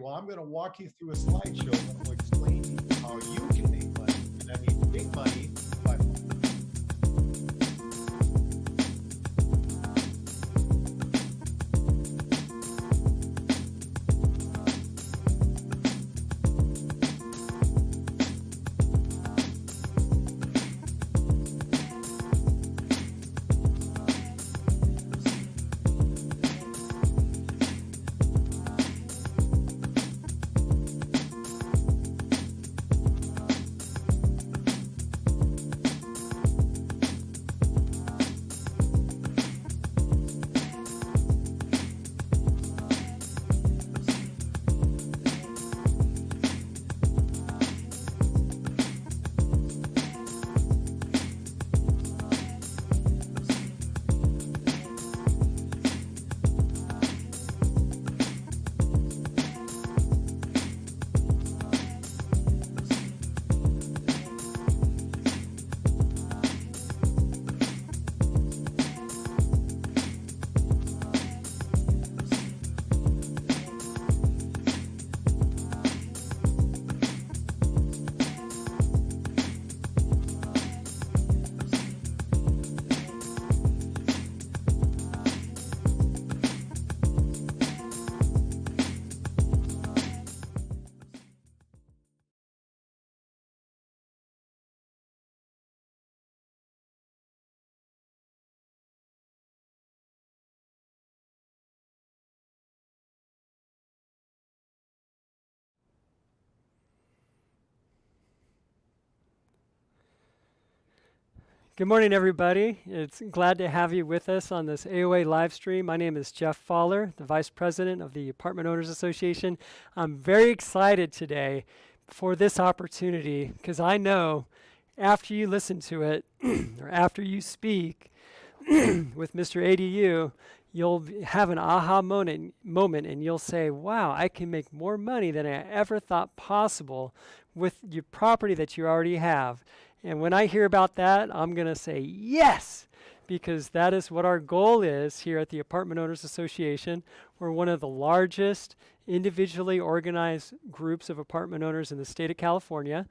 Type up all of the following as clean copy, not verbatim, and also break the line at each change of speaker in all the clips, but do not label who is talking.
well, I'm going to walk you through a slideshow that will explain to you how you can make money. And I mean big money by
Good morning, everybody. It's glad to have you with us on this AOA live stream. My name is Jeff Fowler, the Vice President of the Apartment Owners Association. I'm very excited today for this opportunity because I know after you listen to it or after you speak with Mr. ADU, you'll have an aha moment and you'll say, wow, I can make more money than I ever thought possible with your property that you already have. And when I hear about that, I'm going to say yes, because that is what our goal is here at the Apartment Owners Association. We're one of the largest individually organized groups of apartment owners in the state of California.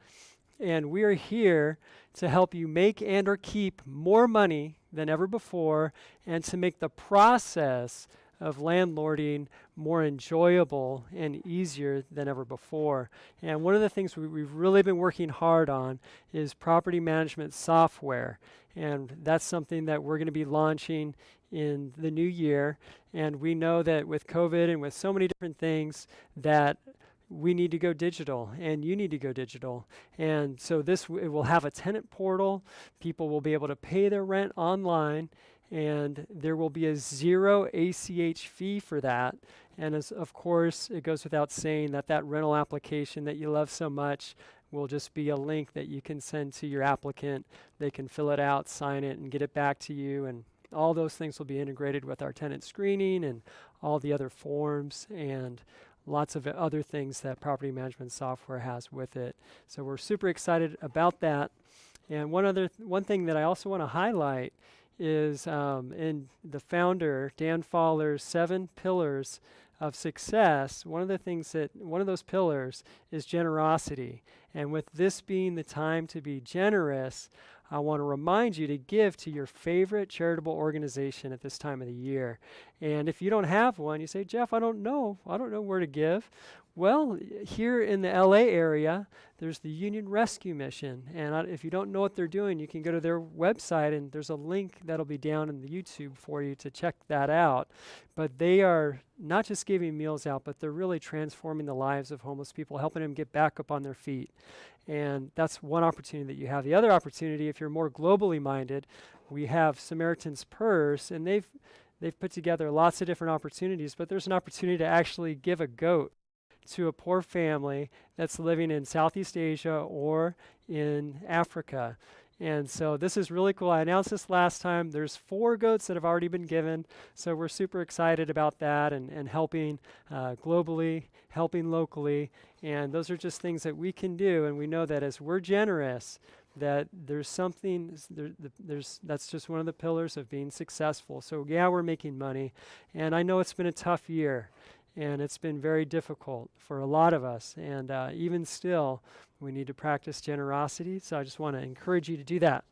And we are here to help you make and or keep more money than ever before and to make the process of landlording more enjoyable and easier than ever before. And one of the things we've really been working hard on is property management software. And that's something that we're going to be launching in the new year. And we know that with COVID and with so many different things that we need to go digital and you need to go digital. And so it will have a tenant portal. People will be able to pay their rent online, and there will be a 0 ACH fee for that. And of course, it goes without saying that that rental application that you love so much will just be a link that you can send to your applicant. They can fill it out, sign it, and get it back to you. And all those things will be integrated with our tenant screening and all the other forms and lots of other things that property management software has with it. So we're super excited about that. And one thing that I also want to highlight is in the founder, Dan Fowler's 7 pillars of success. One of those pillars is generosity. And with this being the time to be generous, I want to remind you to give to your favorite charitable organization at this time of the year. And if you don't have one, you say, Jeff, I don't know where to give. Well, here in the LA area, there's the Union Rescue Mission. And if you don't know what they're doing, you can go to their website, and there's a link that'll be down in the YouTube for you to check that out. But they are not just giving meals out, but they're really transforming the lives of homeless people, helping them get back up on their feet. And that's one opportunity that you have. The other opportunity, if you're more globally minded, we have Samaritan's Purse, and they've put together lots of different opportunities, but there's an opportunity to actually give a goat to a poor family that's living in Southeast Asia or in Africa. And so this is really cool. I announced this last time. There's 4 goats that have already been given. So we're super excited about that and helping globally, helping locally. And those are just things that we can do. And we know that as we're generous, that there's something, that's just one of the pillars of being successful. So yeah, we're making money. And I know it's been a tough year. and it's been very difficult for a lot of us. And even still, we need to practice generosity. So I just want to encourage you to do that.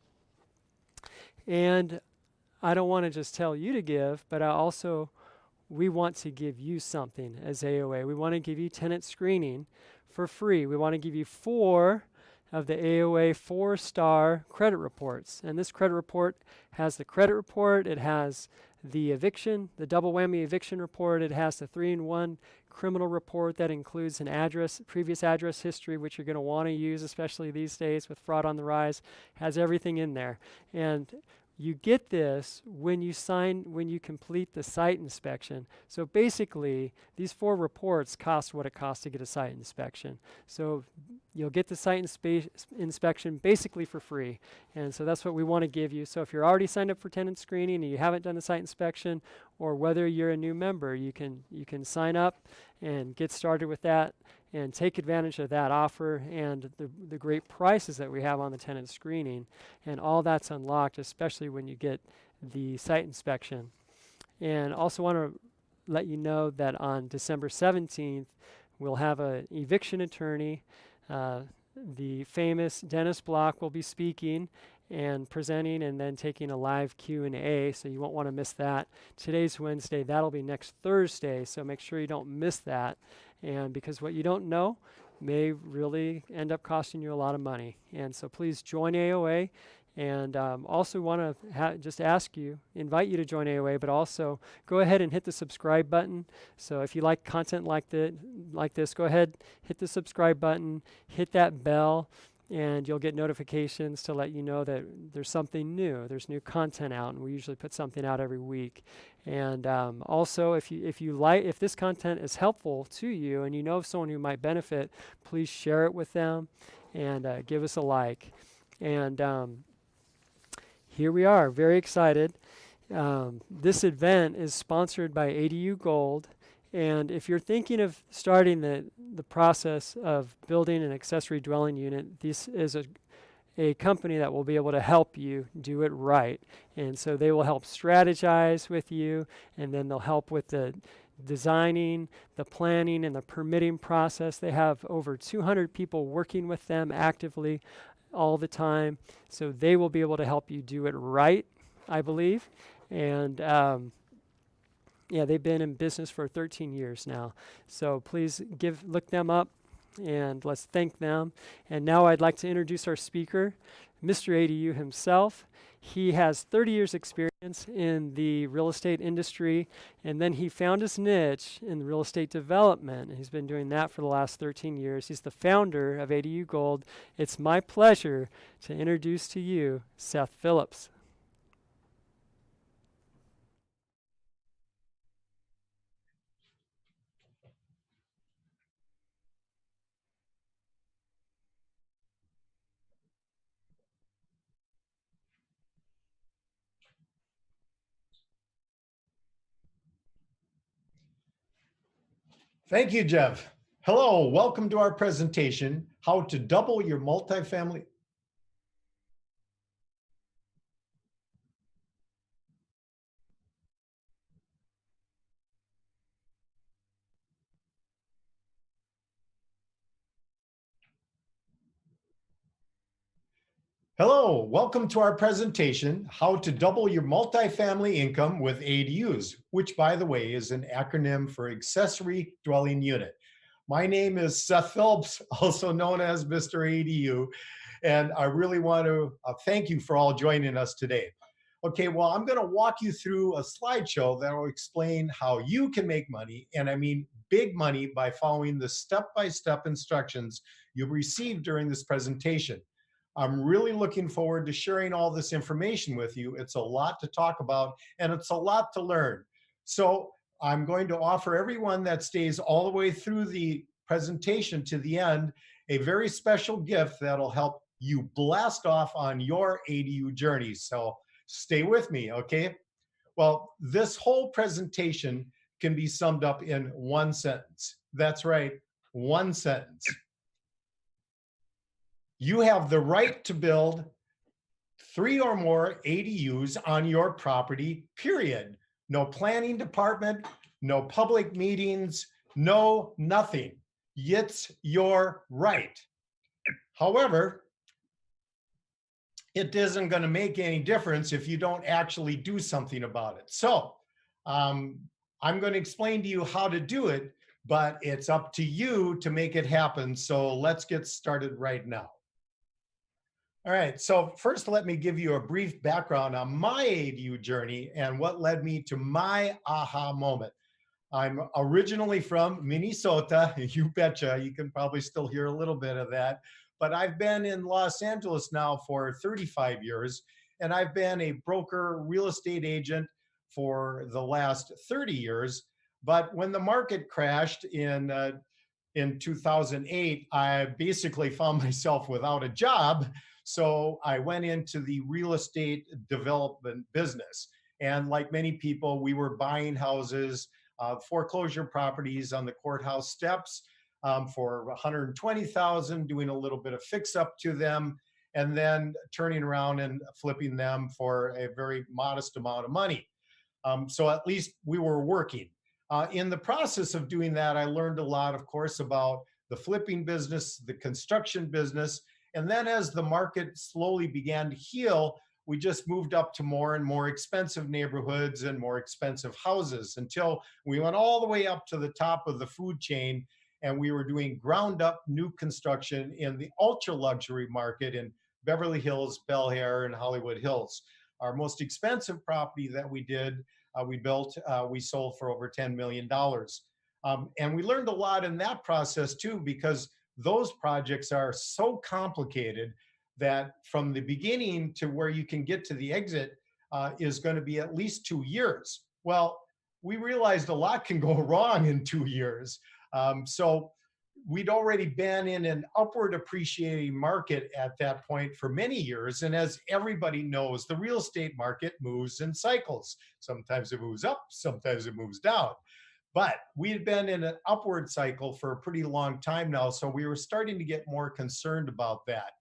And I don't want to just tell you to give, but we want to give you something as AOA. We want to give you tenant screening for free. We want to give you 4 of the AOA 4-star credit reports. And this credit report has the credit report, it has the eviction, the double whammy eviction report, it has the 3-in-1 criminal report that includes an address, previous address history, which you're going to want to use, especially these days with fraud on the rise, has everything in there. And you get this when you complete the site inspection. So basically, these 4 reports cost what it costs to get a site inspection. So you'll get the site inspection basically for free. And so that's what we want to give you. So if you're already signed up for tenant screening and you haven't done the site inspection, or whether you're a new member, you can sign up and get started with that and take advantage of that offer and the great prices that we have on the tenant screening. And all that's unlocked, especially when you get the site inspection. And also want to let you know that on December 17th, we'll have an eviction attorney. The famous Dennis Block will be speaking and presenting and then taking a live Q&A, so you won't want to miss that. Today's Wednesday, that'll be next Thursday, so make sure you don't miss that. And because what you don't know may really end up costing you a lot of money. And so please join AOA. And also want to just invite you to join AOA, but also go ahead and hit the subscribe button. So if you like content like this, go ahead, hit the subscribe button, hit that bell, and you'll get notifications to let you know that there's something new. There's new content out, and we usually put something out every week. And also, if this content is helpful to you, and you know of someone who might benefit, please share it with them, and give us a like. And here we are, very excited. This event is sponsored by ADU Gold, and if you're thinking of starting the process of building an accessory dwelling unit, this is a company that will be able to help you do it right. And so they will help strategize with you, and then they'll help with the designing, the planning, and the permitting process. They have over 200 people working with them actively all the time, so they will be able to help you do it right, I believe. And yeah, they've been in business for 13 years now, so please look them up and let's thank them. And now I'd like to introduce our speaker, Mr. ADU himself. He has 30 years experience in the real estate industry, and then he found his niche in real estate development, and he's been doing that for the last 13 years. He's the founder of ADU Gold. It's my pleasure to introduce to you Seth Phillips.
Thank you, Jeff. Hello, welcome to our presentation, How to Double Your Multifamily. Hello, welcome to our presentation, How to Double Your Multifamily Income with ADUs, which, by the way, is an acronym for Accessory Dwelling Unit. My name is Seth Phillips, also known as Mr. ADU, and I really want to thank you for all joining us today. Okay, well, I'm going to walk you through a slideshow that will explain how you can make money, and I mean big money, by following the step-by-step instructions you'll receive during this presentation. I'm really looking forward to sharing all this information with you. It's a lot to talk about, and it's a lot to learn. So I'm going to offer everyone that stays all the way through the presentation to the end a very special gift that'll help you blast off on your ADU journey. So stay with me, okay? Well, this whole presentation can be summed up in one sentence. That's right, one sentence. You have the right to build 3 or more ADUs on your property, period. No planning department, no public meetings, No, nothing. It's your right. However, it isn't going to make any difference if you don't actually do something about it. So um, I'm going to explain to you how to do it, but it's up to you to make it happen. So let's get started right now. All right, so first let me give you a brief background on my ADU journey and what led me to my aha moment. I'm originally from Minnesota. You betcha. You can probably still hear a little bit of that. But I've been in Los Angeles now for 35 years, and I've been a broker real estate agent for the last 30 years. But when the market crashed in 2008, I basically found myself without a job. So I went into the real estate development business. And like many people, we were buying houses, foreclosure properties on the courthouse steps for 120,000, doing a little bit of fix up to them, and then turning around and flipping them for a very modest amount of money. So at least we were working. In the process of doing that, I learned a lot, of course, about the flipping business, the construction business. And then as the market slowly began to heal, we just moved up to more and more expensive neighborhoods and more expensive houses until we went all the way up to the top of the food chain. And we were doing ground up new construction in the ultra luxury market in Beverly Hills, Bel Air, and Hollywood Hills. Our most expensive property that we built, we sold for over $10 million. And we learned a lot in that process too, because those projects are so complicated that from the beginning to where you can get to the exit is going to be at least 2 years. Well, we realized a lot can go wrong in 2 years. So we'd already been in an upward appreciating market at that point for many years. And as everybody knows, the real estate market moves in cycles. Sometimes it moves up, sometimes it moves down. But we had been in an upward cycle for a pretty long time now. So we were starting to get more concerned about that.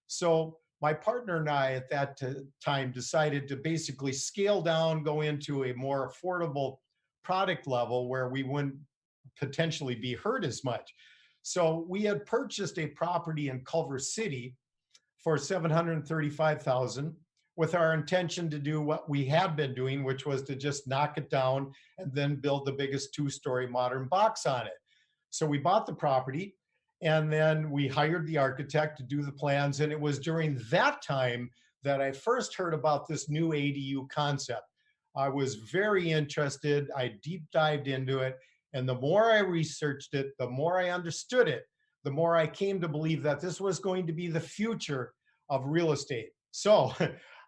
So my partner and I at that time decided to basically scale down, go into a more affordable product level where we wouldn't potentially be hurt as much. So we had purchased a property in Culver City for $735,000 with our intention to do what we had been doing, which was to just knock it down and then build the biggest two-story modern box on it. So we bought the property and then we hired the architect to do the plans. And it was during that time that I first heard about this new ADU concept. I was very interested. I deep dived into it. And the more I researched it, the more I understood it, the more I came to believe that this was going to be the future of real estate. So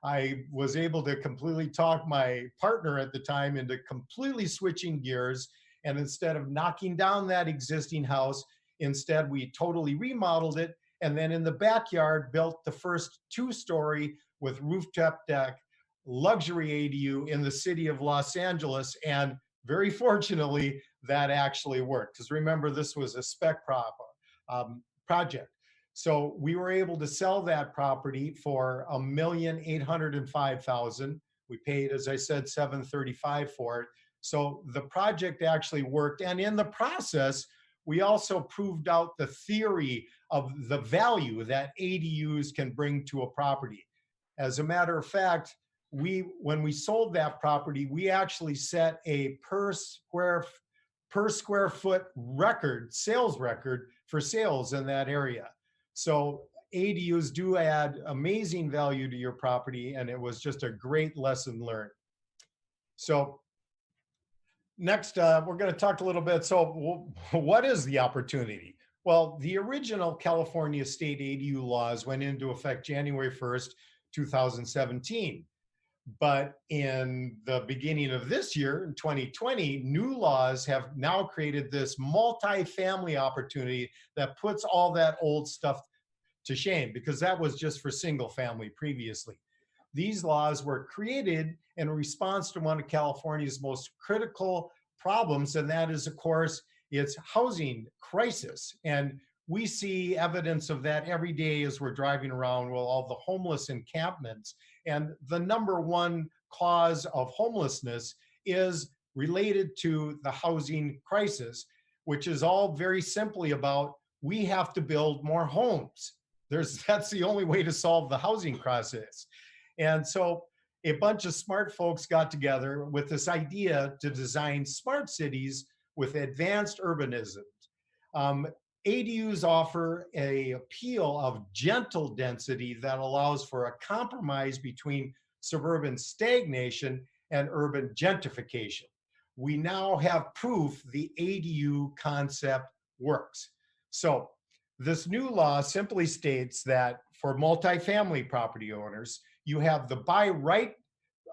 I was able to completely talk my partner at the time into completely switching gears. And instead of knocking down that existing house, instead we totally remodeled it. And then in the backyard, built the first two-story with rooftop deck, luxury ADU in the city of Los Angeles. And very fortunately, that actually worked. Because remember, this was a spec project. So we were able to sell that property for $1,805,000. We paid, as I said, $735,000 for it. So the project actually worked. And in the process, we also proved out the theory of the value that ADUs can bring to a property. As a matter of fact, when we sold that property, we actually set a per square foot sales record for sales in that area. So ADUs do add amazing value to your property, and it was just a great lesson learned. So next, we're going to talk a little bit. So what is the opportunity? Well, the original California state ADU laws went into effect January 1st, 2017. But in the beginning of this year, in 2020, new laws have now created this multifamily opportunity that puts all that old stuff to shame, because that was just for single family previously. These laws were created in response to one of California's most critical problems, and that is, of course, its housing crisis. And we see evidence of that every day as we're driving around with all the homeless encampments. And the number one cause of homelessness is related to the housing crisis. which is all very simply about we have to build more homes. That's the only way to solve the housing crisis. And so a bunch of smart folks got together with this idea to design smart cities with advanced urbanism. Um, ADUs offer a appeal of gentle density that allows for a compromise between suburban stagnation and urban gentrification. We now have proof the ADU concept works. So this new law simply states that for multifamily property owners, you have the by right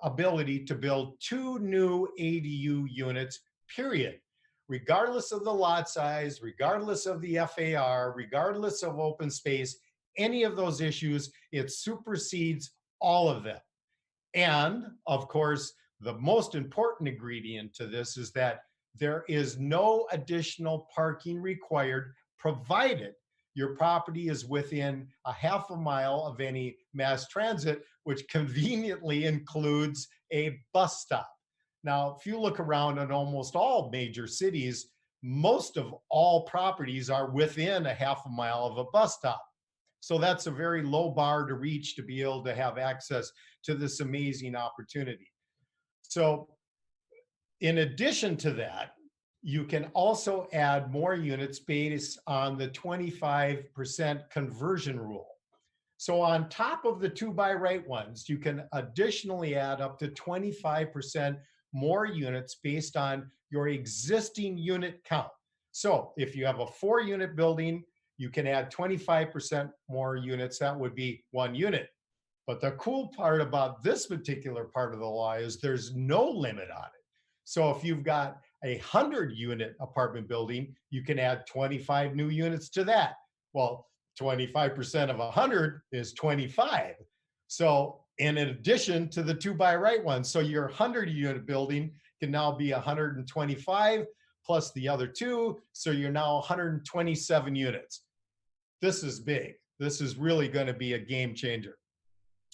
ability to build 2 new ADU units, period, regardless of the lot size, regardless of the FAR, regardless of open space, any of those issues, it supersedes all of them. And of course, the most important ingredient to this is that there is no additional parking required, provided your property is within a half a mile of any mass transit, which conveniently includes a bus stop. Now, if you look around in almost all major cities, most of all properties are within a half a mile of a bus stop. So that's a very low bar to reach to be able to have access to this amazing opportunity. So in addition to that, you can also add more units based on the 25% conversion rule. So on top of the 2 by right ones, you can additionally add up to 25% more units based on your existing unit count. So if you have a 4-unit building, you can add 25% more units. That would be 1 unit. But the cool part about this particular part of the law is there's no limit on it. So if you've got a 100-unit apartment building, you can add 25 new units to that. Well, 25% of 100 is 25. So in addition to the 2 by right ones, so your 100-unit building can now be 125 plus the other 2, so you're now 127 units. This is big. This is really going to be a game changer.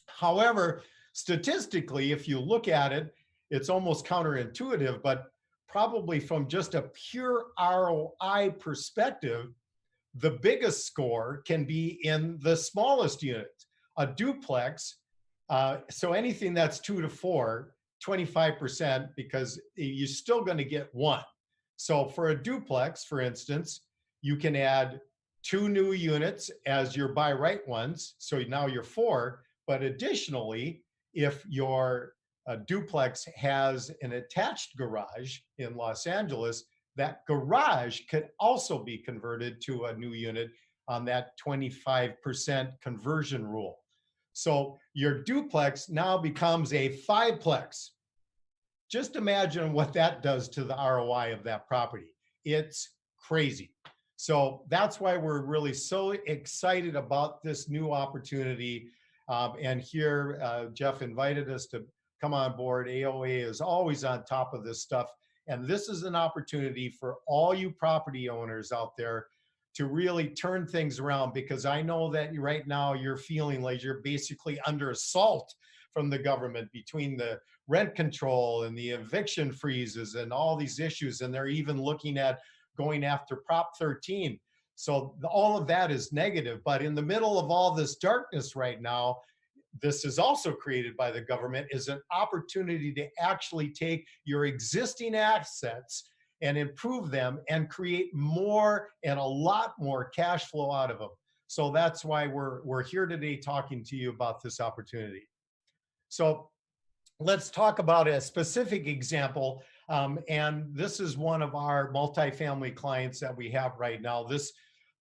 However, statistically, if you look at it, it's almost counterintuitive, but probably from just a pure ROI perspective, the biggest score can be in the smallest unit. A duplex, so anything that's 2 to 4, 25%, because you're still going to get 1. So for a duplex, for instance, you can add 2 new units as your by right ones. So now you're 4. But additionally, if your duplex has an attached garage in Los Angeles, that garage could also be converted to a new unit on that 25% conversion rule. So your duplex now becomes a 5-plex. Just imagine what that does to the ROI of that property. It's crazy. So that's why we're really so excited about this new opportunity. And here, Jeff invited us to come on board. AOA is always on top of this stuff. And this is an opportunity for all you property owners out there to really turn things around, because I know that right now you're feeling like you're basically under assault from the government between the rent control and the eviction freezes and all these issues. And they're even looking at going after Prop 13. So all of that is negative. But in the middle of all this darkness right now, this is also created by the government, is an opportunity to actually take your existing assets and improve them and create more and a lot more cash flow out of them. So that's why we're here today talking to you about this opportunity. So let's talk about a specific example. And this is one of our multifamily clients that we have right now. This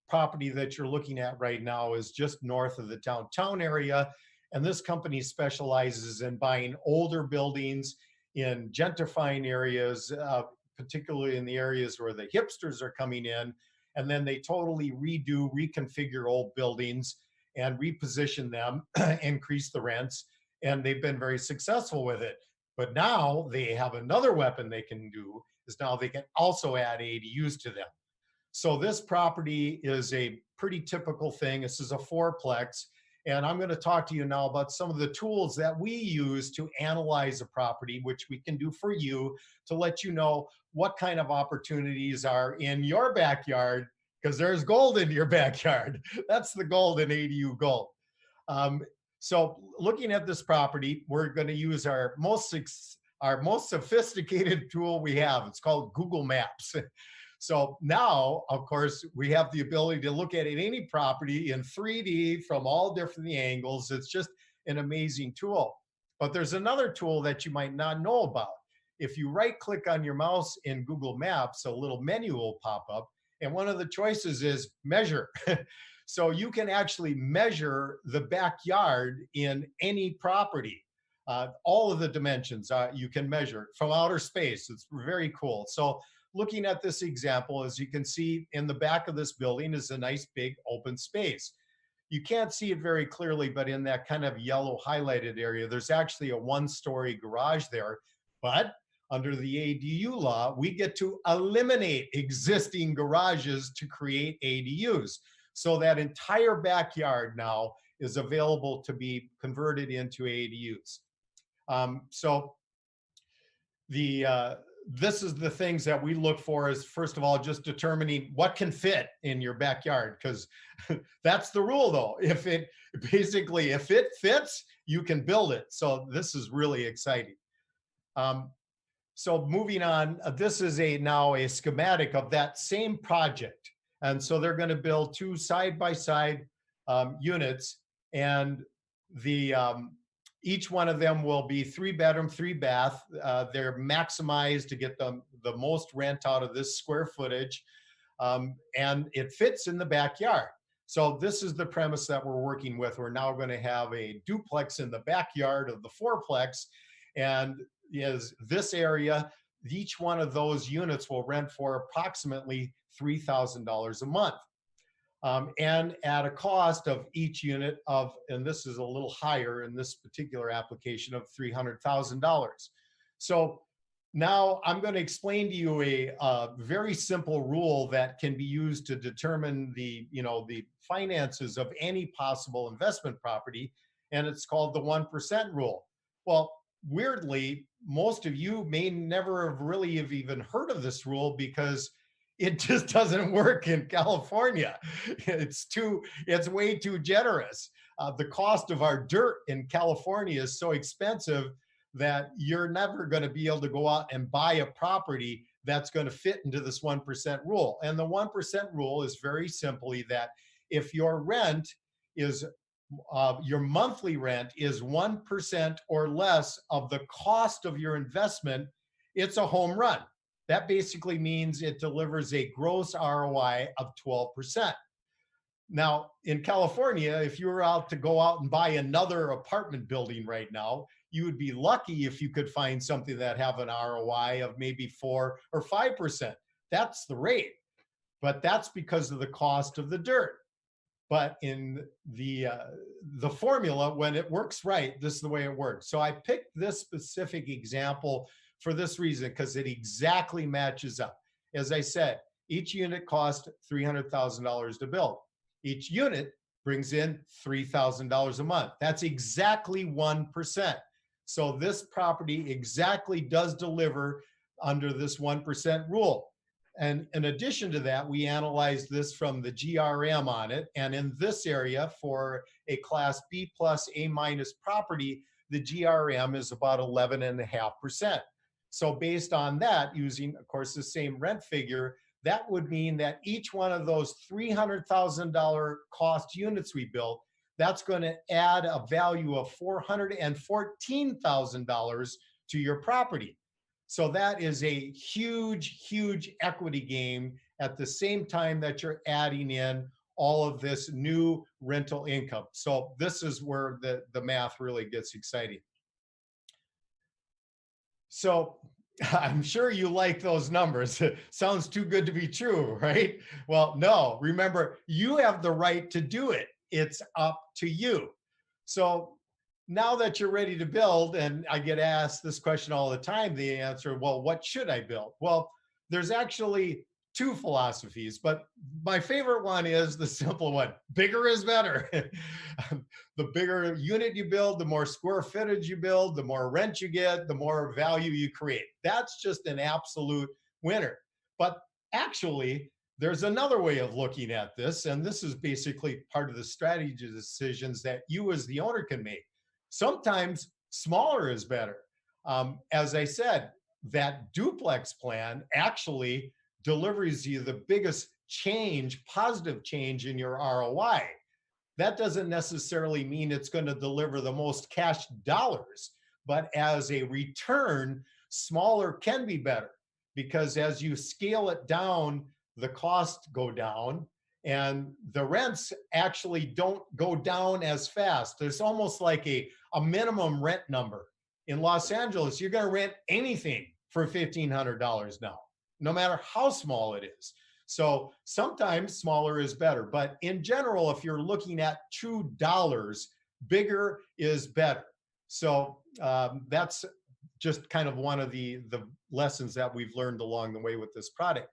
property that you're looking at right now is just north of the downtown area. And this company specializes in buying older buildings in gentrifying areas, particularly in the areas where the hipsters are coming in. And then they totally reconfigure old buildings and reposition them, increase the rents. And they've been very successful with it. But now they have another weapon they can do, is now they can also add ADUs to them. So this property is a pretty typical thing. This is a 4-plex. And I'm going to talk to you now about some of the tools that we use to analyze a property, which we can do for you to let you know what kind of opportunities are in your backyard, because there's gold in your backyard. That's the gold in ADU Gold. Um, so looking at this property, we're going to use our most sophisticated tool we have. It's called Google Maps. So now, of course, we have the ability to look at any property in 3D from all different angles. It's just an amazing tool. But there's another tool that you might not know about. If you right click on your mouse in Google Maps, a little menu will pop up, and one of the choices is measure. So you can actually measure the backyard in any property. All of the dimensions you can measure from outer space. It's very cool. So looking at this example, as you can see in the back of this building is a nice big open space. You can't see it very clearly, but in that kind of yellow highlighted area, there's actually a one-story garage there. But under the ADU law, we get to eliminate existing garages to create ADUs. So that entire backyard now is available to be converted into ADUs. So this is the things that we look for is, first of all, just determining what can fit in your backyard, because that's the rule though. If it fits, you can build it. So this is really exciting. So moving on, this is now a schematic of that same project. And so they're going to build two side-by-side units, and each one of them will be 3-bedroom, 3-bath. They're maximized to get the most rent out of this square footage, and it fits in the backyard. So this is the premise that we're working with. We're now going to have a duplex in the backyard of the fourplex, and is this area, each one of those units will rent for approximately $3,000 a month. And at a cost of each unit of, and this is a little higher in this particular application, of $300,000. So now I'm going to explain to you a very simple rule that can be used to determine the finances of any possible investment property, and it's called the 1% rule. Well, weirdly, most of you may never have even heard of this rule because it just doesn't work in California. It's way too generous. The cost of our dirt in California is so expensive that you're never going to be able to go out and buy a property that's going to fit into this 1% rule. And the 1% rule is very simply that if your monthly rent is 1% or less of the cost of your investment, it's a home run. That basically means it delivers a gross ROI of 12%. Now, in California, if you were to go out and buy another apartment building right now, you would be lucky if you could find something that have an ROI of maybe 4 or 5%. That's the rate, but that's because of the cost of the dirt. But in the formula, when it works right, this is the way it works. So I picked this specific example for this reason, because it exactly matches up. As I said, each unit costs $300,000 to build. Each unit brings in $3,000 a month. That's exactly 1%. So this property exactly does deliver under this 1% rule. And in addition to that, we analyzed this from the GRM on it. And in this area, for a class B plus A minus property, the GRM is about 11.5%. So based on that, using, of course, the same rent figure, that would mean that each one of those $300,000 cost units we built, that's going to add a value of $414,000 to your property. So that is a huge, huge equity gain at the same time that you're adding in all of this new rental income. So this is where the math really gets exciting. So I'm sure you like those numbers. Sounds too good to be true, right? Well, no, remember, you have the right to do it. It's up to you. So now that you're ready to build, and I get asked this question all the time, the answer, well, what should I build? Well, there's actually two philosophies, but my favorite one is the simple one: bigger is better. The bigger unit you build, the more square footage you build, the more rent you get, the more value you create. That's just an absolute winner. But actually, there's another way of looking at this, and this is basically part of the strategy decisions that you as the owner can make. Sometimes smaller is better. As I said, that duplex plan actually delivers you the biggest change, positive change in your ROI. That doesn't necessarily mean it's going to deliver the most cash dollars, but as a return, smaller can be better, because as you scale it down, the costs go down and the rents actually don't go down as fast. There's almost like a minimum rent number. In Los Angeles, you're going to rent anything for $1,500 now, no matter how small it is. So sometimes smaller is better, but in general, if you're looking at true dollars, bigger is better. So that's just kind of one of the lessons that we've learned along the way with this product.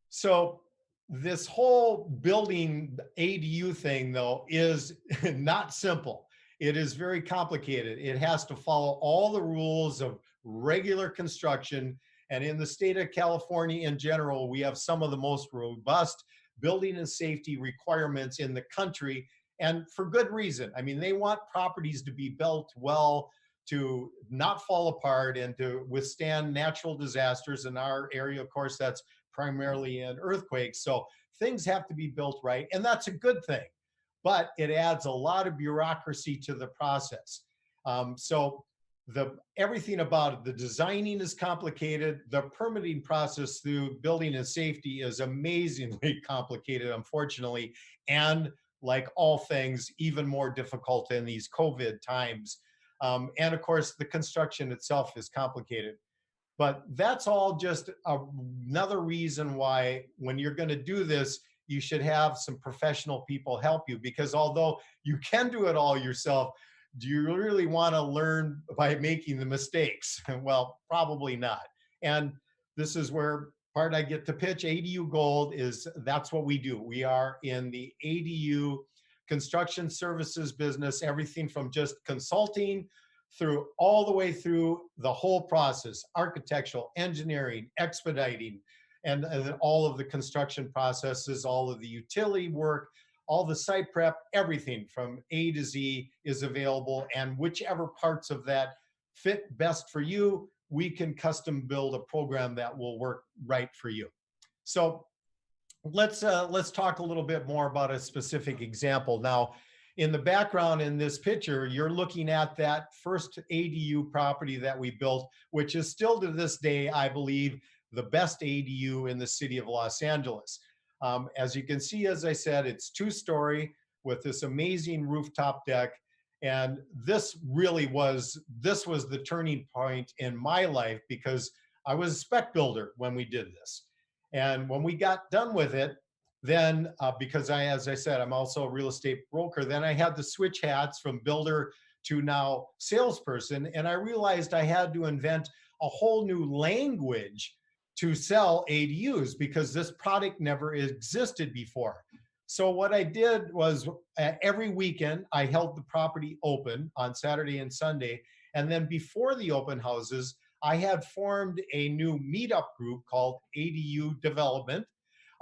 So this whole building ADU thing, though, is not simple. It is very complicated. It has to follow all the rules of regular construction. And in the state of California in general, we have some of the most robust building and safety requirements in the country, and for good reason. I mean, they want properties to be built well, to not fall apart, and to withstand natural disasters. In our area, of course, that's primarily in earthquakes. So things have to be built right, and that's a good thing. But it adds a lot of bureaucracy to the process. So everything about it, the designing is complicated. The permitting process through building and safety is amazingly complicated, unfortunately, and like all things, even more difficult in these COVID times. And of course, the construction itself is complicated. But that's all just another reason why, when you're going to do this, you should have some professional people help you, because although you can do it all yourself, do you really want to learn by making the mistakes? Well, probably not. And this is where part I get to pitch ADU Gold is. That's what we do. We are in the ADU construction services business, everything from just consulting through all the way through the whole process: architectural, engineering, expediting, and all of the construction processes, all of the utility work, all the site prep, everything from A to Z is available. And whichever parts of that fit best for you, we can custom build a program that will work right for you. So let's talk a little bit more about a specific example. Now, in the background in this picture, you're looking at that first ADU property that we built, which is still to this day, I believe, the best ADU in the city of Los Angeles. As you can see, as I said, it's 2-story with this amazing rooftop deck. And this was the turning point in my life, because I was a spec builder when we did this. And when we got done with it, then because as I said, I'm also a real estate broker, then I had to switch hats from builder to now salesperson. And I realized I had to invent a whole new language to sell ADUs, because this product never existed before. So what I did was, every weekend I held the property open on Saturday and Sunday. And then before the open houses, I had formed a new meetup group called ADU Development.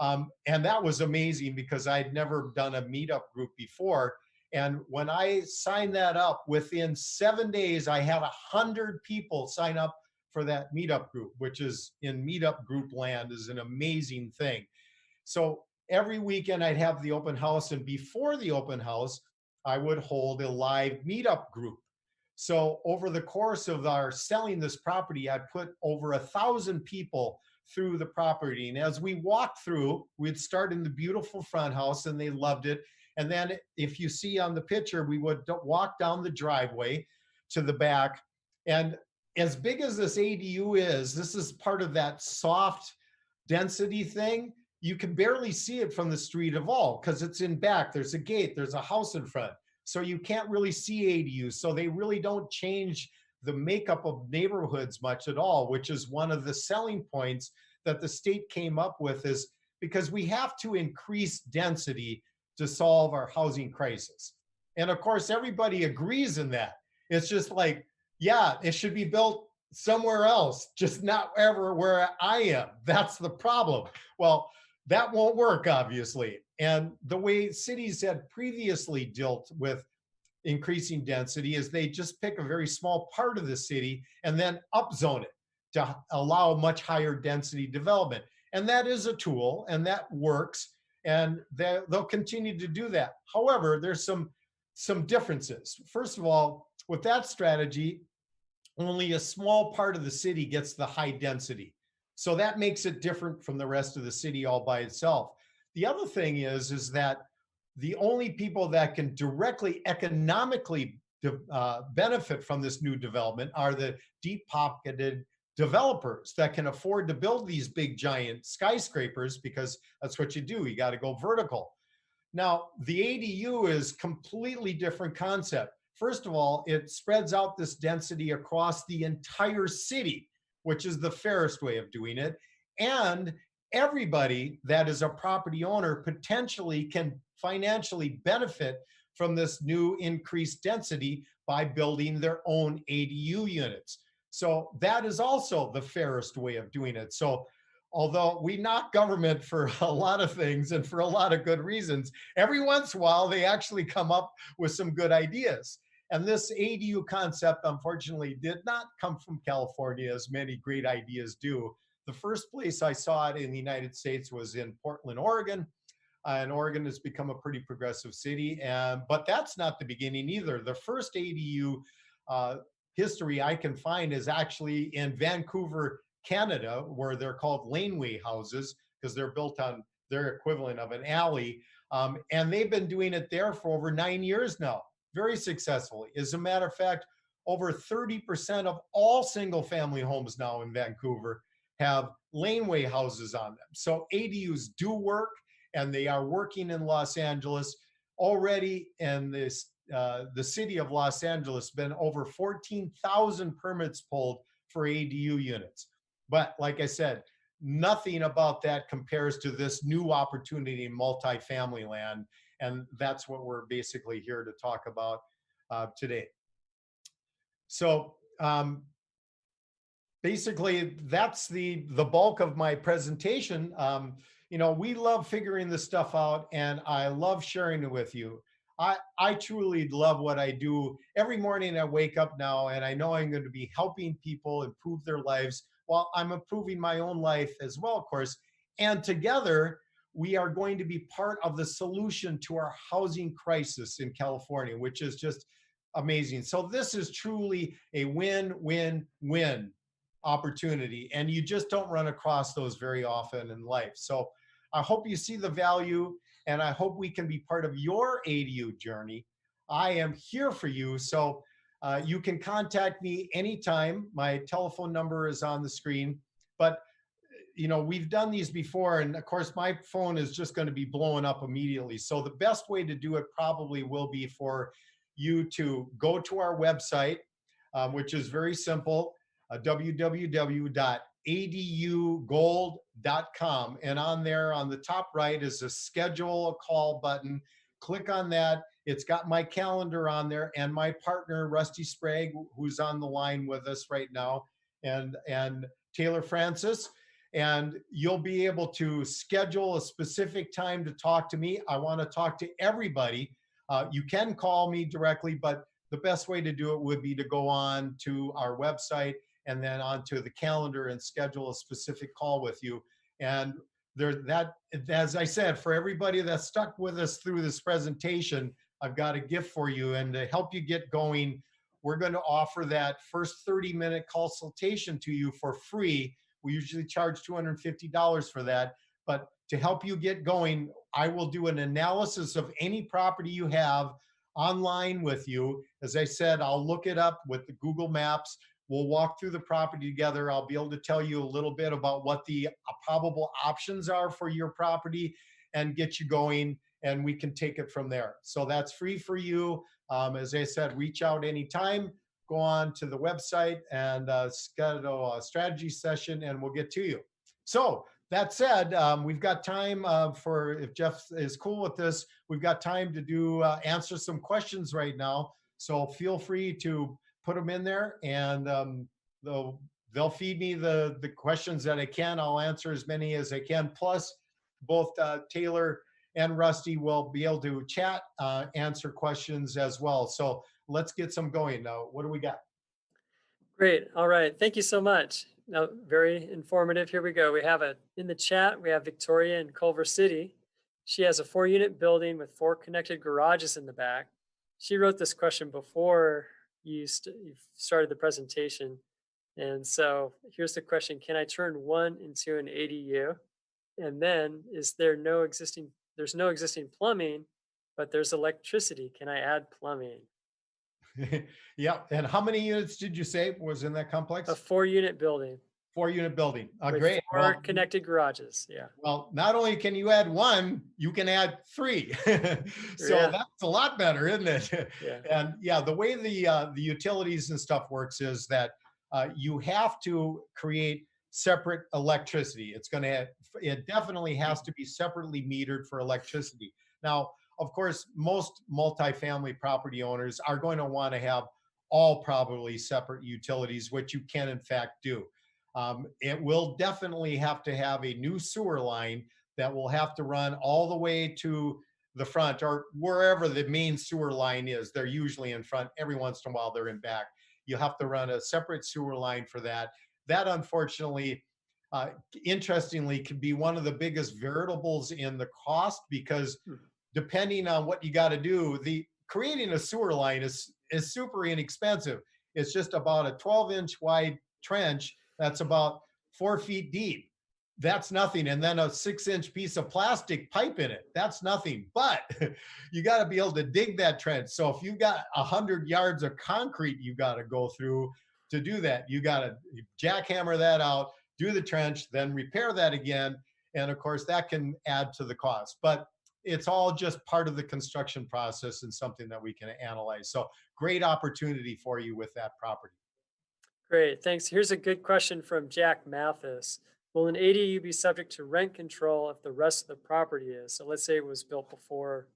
And that was amazing, because I'd never done a meetup group before. And when I signed that up, within 7 days, I had 100 people sign up for that meetup group, which is, in meetup group land, is an amazing thing. So every weekend I'd have the open house, and before the open house, I would hold a live meetup group. So over the course of our selling this property, I put over 1,000 people through the property. And as we walked through, we'd start in the beautiful front house, and they loved it. And then, if you see on the picture, we would walk down the driveway to the back. And as big as this ADU is, this is part of that soft density thing. You can barely see it from the street at all, because it's in back. There's a gate, there's a house in front. So you can't really see ADUs. So they really don't change the makeup of neighborhoods much at all, which is one of the selling points that the state came up with is because we have to increase density to solve our housing crisis. And of course, everybody agrees in that. It's just like, yeah, it should be built somewhere else, just not ever where I am. That's the problem. Well, that won't work, obviously. And the way cities had previously dealt with increasing density is they just pick a very small part of the city and then upzone it to allow much higher density development. And that is a tool and that works. And they'll continue to do that. However, there's some differences. First of all, with that strategy, only a small part of the city gets the high density. So that makes it different from the rest of the city all by itself. The other thing is that the only people that can directly economically benefit from this new development are the deep-pocketed developers that can afford to build these big giant skyscrapers, because that's what you do. You got to go vertical. Now, the ADU is completely different concept. First of all, it spreads out this density across the entire city, which is the fairest way of doing it. And everybody that is a property owner potentially can financially benefit from this new increased density by building their own ADU units. So that is also the fairest way of doing it. So although we knock government for a lot of things and for a lot of good reasons, every once in a while they actually come up with some good ideas. And this ADU concept, unfortunately, did not come from California, as many great ideas do. The first place I saw it in the United States was in Portland, Oregon. And Oregon has become a pretty progressive city. But that's not the beginning either. The first ADU history I can find is actually in Vancouver, Canada, where they're called laneway houses because they're built on their equivalent of an alley. And they've been doing it there for over 9 years now, very successfully. As a matter of fact, over 30% of all single family homes now in Vancouver have laneway houses on them. So ADUs do work, and they are working in Los Angeles already. In this, the city of Los Angeles, been over 14,000 permits pulled for ADU units. But like I said, nothing about that compares to this new opportunity in multifamily land. And that's what we're basically here to talk about today. So basically, that's the bulk of my presentation. You know, we love figuring this stuff out, and I love sharing it with you. I truly love what I do. Every morning I wake up now, and I know I'm going to be helping people improve their lives while I'm improving my own life as well, of course. And together, we are going to be part of the solution to our housing crisis in California, which is just amazing. So this is truly a win-win-win opportunity, and you just don't run across those very often in life. So I hope you see the value, and I hope we can be part of your ADU journey. I am here for you. So you can contact me anytime. My telephone number is on the screen. But you know, we've done these before, and of course my phone is just going to be blowing up immediately. So the best way to do it probably will be for you to go to our website, which is very simple, www.adugold.com. And on there, on the top right, is a schedule a call button. Click on that. It's got my calendar on there, and my partner, Rusty Sprague, who's on the line with us right now, and Taylor Francis. And you'll be able to schedule a specific time to talk to me. I want to talk to everybody. You can call me directly, but the best way to do it would be to go on to our website and then onto the calendar and schedule a specific call with you. And that, as I said, for everybody that's stuck with us through this presentation, I've got a gift for you. And to help you get going, we're going to offer that first 30-minute consultation to you for free. We usually charge $250 for that. But to help you get going, I will do an analysis of any property you have online with you. As I said, I'll look it up with the Google Maps. We'll walk through the property together. I'll be able to tell you a little bit about what the probable options are for your property and get you going, and we can take it from there. So that's free for you. As I said, reach out anytime. Go on to the website and schedule a strategy session, and we'll get to you. So that said, we've got time for, if Jeff is cool with this, we've got time to do answer some questions right now. So feel free to put them in there, and they'll feed me the questions that I can. I'll answer as many as I can. Plus, both Taylor and Rusty will be able to chat, answer questions as well. So let's get some going now. What do we got?
Great. All right. Thank you so much. Now, very informative. Here we go. We have in the chat, we have Victoria in Culver City. She has a 4-unit building with 4 connected garages in the back. She wrote this question before you started the presentation. And so here's the question. Can I turn one into an ADU? And then there's no existing plumbing, but there's electricity. Can I add plumbing?
Yeah. And how many units did you say was in that
A
complex?
4-unit building
4-unit building.
with
Great.
4 connected garages. Yeah.
Well, not only can you add one, you can add 3. So
Yeah.
that's a lot better, isn't it?
Yeah.
And yeah, the way the utilities and stuff works is that you have to create separate electricity. It definitely has to be separately metered for electricity. Now, of course, most multifamily property owners are going to want to have all probably separate utilities, which you can in fact do. It will definitely have to have a new sewer line that will have to run all the way to the front or wherever the main sewer line is. They're usually in front. Every once in a while, they're in back. You have to run a separate sewer line for that. That, unfortunately, interestingly, can be one of the biggest variables in the cost, because
Mhm.
depending on what you got to do, the creating a sewer line is super inexpensive. It's just about a 12-inch wide trench that's about 4 feet deep. That's nothing. And then a 6-inch piece of plastic pipe in it. That's nothing. But you got to be able to dig that trench. So if you've got 100 yards of concrete you got to go through to do that, you got to jackhammer that out, do the trench, then repair that again. And of course, that can add to the cost. But it's all just part of the construction process and something that we can analyze. So great opportunity for you with that property.
Great. Thanks. Here's a good question from Jack Mathis. Will an ADU be subject to rent control if the rest of the property is? So let's say it was built before,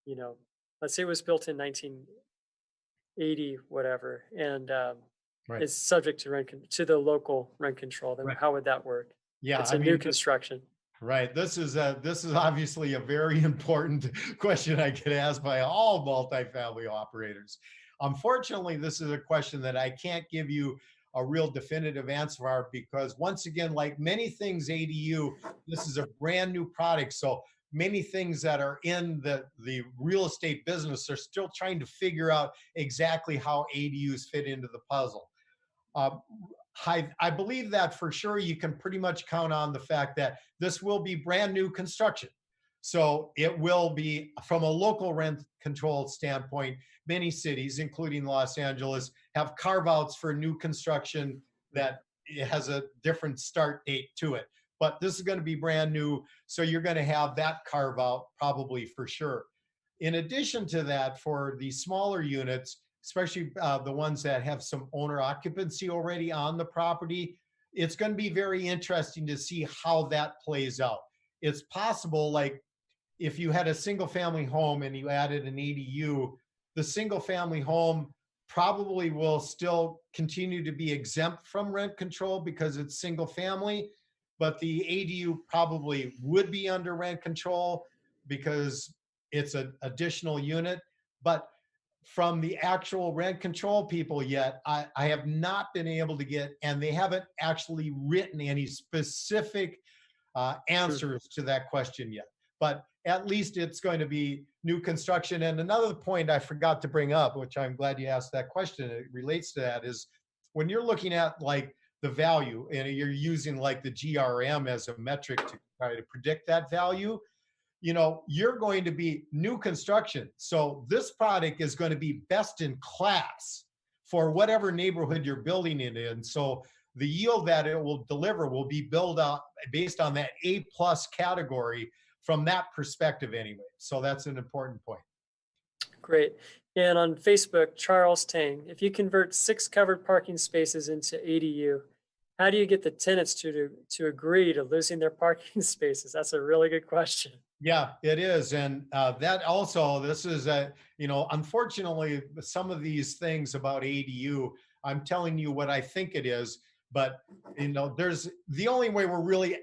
you know, let's say it was built in 1980, whatever, and
Right.
is subject to to the local rent control. Then
Right.
how would that work?
Yeah.
It's
I
a new
mean,
construction.
right. This is obviously a very important question I get asked by all multifamily operators. Unfortunately, this is a question that I can't give you a real definitive answer for, because once again, like many things ADU, this is a brand new product. So many things that are in the real estate business are still trying to figure out exactly how ADUs fit into the puzzle. Uh, I believe that for sure you can pretty much count on the fact that this will be brand new construction. So it will be, from a local rent control standpoint, many cities, including Los Angeles, have carve outs for new construction that it has a different start date to it. But this is going to be brand new. So you're going to have that carve out probably for sure. In addition to that, for the smaller units, especially the ones that have some owner occupancy already on the property, it's going to be very interesting to see how that plays out. It's possible, like if you had a single family home and you added an ADU, the single family home probably will still continue to be exempt from rent control because it's single family, but the ADU probably would be under rent control because it's an additional unit. But from the actual rent control people yet, I have not been able to get, and they haven't actually written any specific
Mhm.
answers to that question yet. But at least it's going to be new construction. And another point I forgot to bring up, which I'm glad you asked that question, it relates to that, is when you're looking at like the value and you're using like the GRM as a metric to try to predict that value, you're going to be new construction. So this product is going to be best in class for whatever neighborhood you're building it in. So the yield that it will deliver will be built out based on that A+ category from that perspective anyway. So that's an important point.
Great. And on Facebook, Charles Tang, if you convert 6 covered parking spaces into ADU, How do you get the tenants to agree to losing their parking spaces? That's a really good question.
Yeah, it is. And that also, this is unfortunately, some of these things about ADU, I'm telling you what I think it is, but there's the only way we're really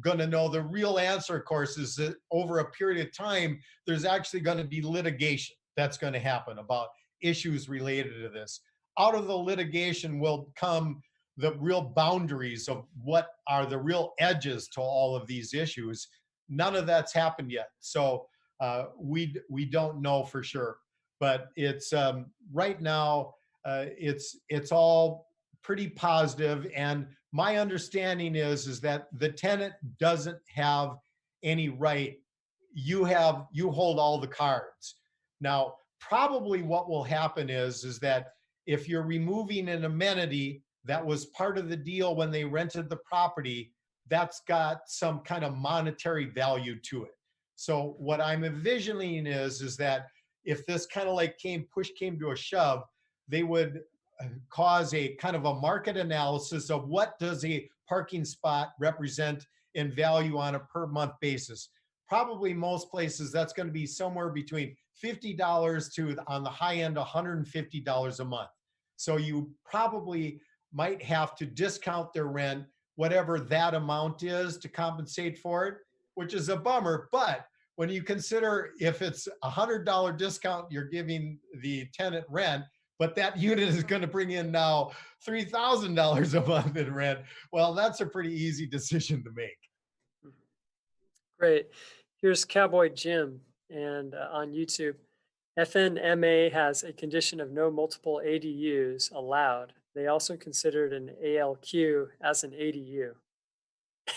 going to know the real answer, of course, is that over a period of time, there's actually going to be litigation that's going to happen about issues related to this. Out of the litigation will come the real boundaries of what are the real edges to all of these issues. None of that's happened yet, so we don't know for sure. But it's right now, it's all pretty positive, and my understanding is that the tenant doesn't have any right. You hold all the cards. Now, probably what will happen is that if you're removing an amenity that was part of the deal when they rented the property, that's got some kind of monetary value to it. So what I'm envisioning is that if this kind of like push came to a shove, they would cause a kind of a market analysis of what does a parking spot represent in value on a per month basis. Probably most places that's going to be somewhere between $50 to, on the high end, $150 a month. So you probably might have to discount their rent, whatever that amount is, to compensate for it, which is a bummer. But when you consider if it's $100 discount you're giving the tenant rent, but that unit is going to bring in now $3,000 a month in rent, well, that's a pretty easy decision to make.
Great. Here's Cowboy Jim, and on YouTube, FNMA has a condition of no multiple ADUs allowed. They also considered an ALQ as an ADU.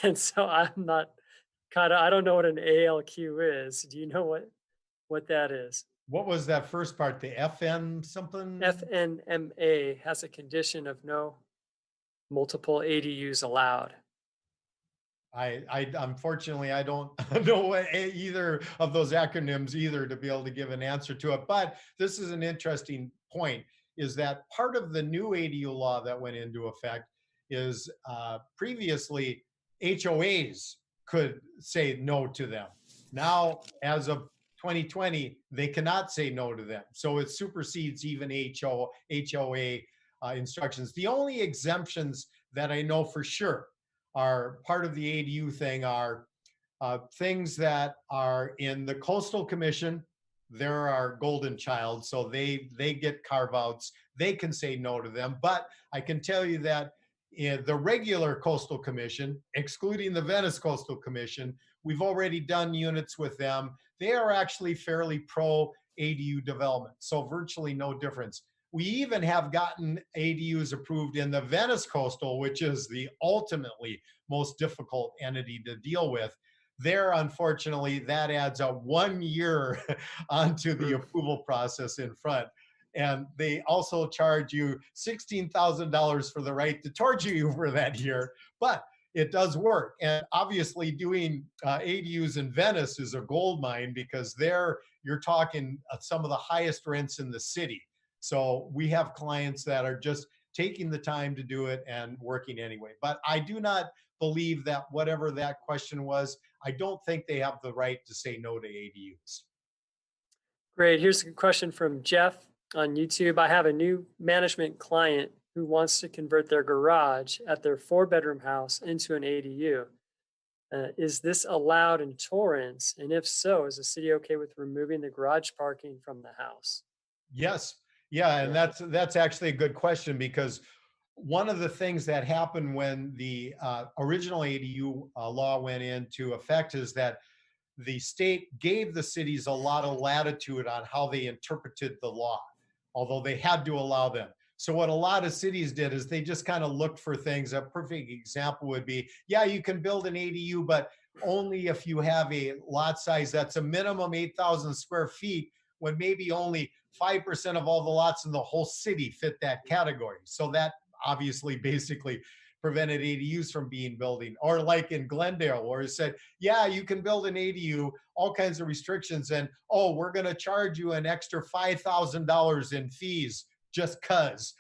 And so I don't know what an ALQ is. Do you know what that is?
What was that first part? The FN something?
FNMA has a condition of no multiple ADUs allowed.
I unfortunately I don't know what either of those acronyms either to be able to give an answer to it. But this is an interesting point: is that part of the new ADU law that went into effect is previously HOAs could say no to them. Now, as of 2020, they cannot say no to them. So it supersedes even HOA instructions. The only exemptions that I know for sure are part of the ADU thing are things that are in the Coastal Commission. They're our golden child, so they get carve outs. They can say no to them. But I can tell you that in the regular Coastal Commission, excluding the Venice Coastal Commission, we've already done units with them. They are actually fairly pro ADU development, so virtually no difference. We even have gotten ADUs approved in the Venice Coastal, which is the ultimately most difficult entity to deal with. There, unfortunately, that adds a 1 year onto the approval process in front. And they also charge you $16,000 for the right to torture you for that year. But it does work. And obviously, doing ADUs in Venice is a gold mine, because there you're talking some of the highest rents in the city. So we have clients that are just taking the time to do it and working anyway. But I do not believe that whatever that question was, I don't think they have the right to say no to ADUs.
Great. Here's a question from Jeff on YouTube. I have a new management client who wants to convert their garage at their 4-bedroom house into an ADU. Is this allowed in Torrance? And if so, is the city okay with removing the garage parking from the house?
Yes. Yeah, and
Yeah.
that's actually a good question, because one of the things that happened when the original ADU law went into effect is that the state gave the cities a lot of latitude on how they interpreted the law, although they had to allow them. So what a lot of cities did is they just kind of looked for things. A perfect example would be, yeah, you can build an ADU, but only if you have a lot size that's a minimum 8,000 square feet, when maybe only 5% of all the lots in the whole city fit that category. So that obviously basically prevented ADUs from being building. Or like in Glendale, where it said, yeah, you can build an ADU, all kinds of restrictions, and oh, we're going to charge you an extra $5,000 in fees just cuz.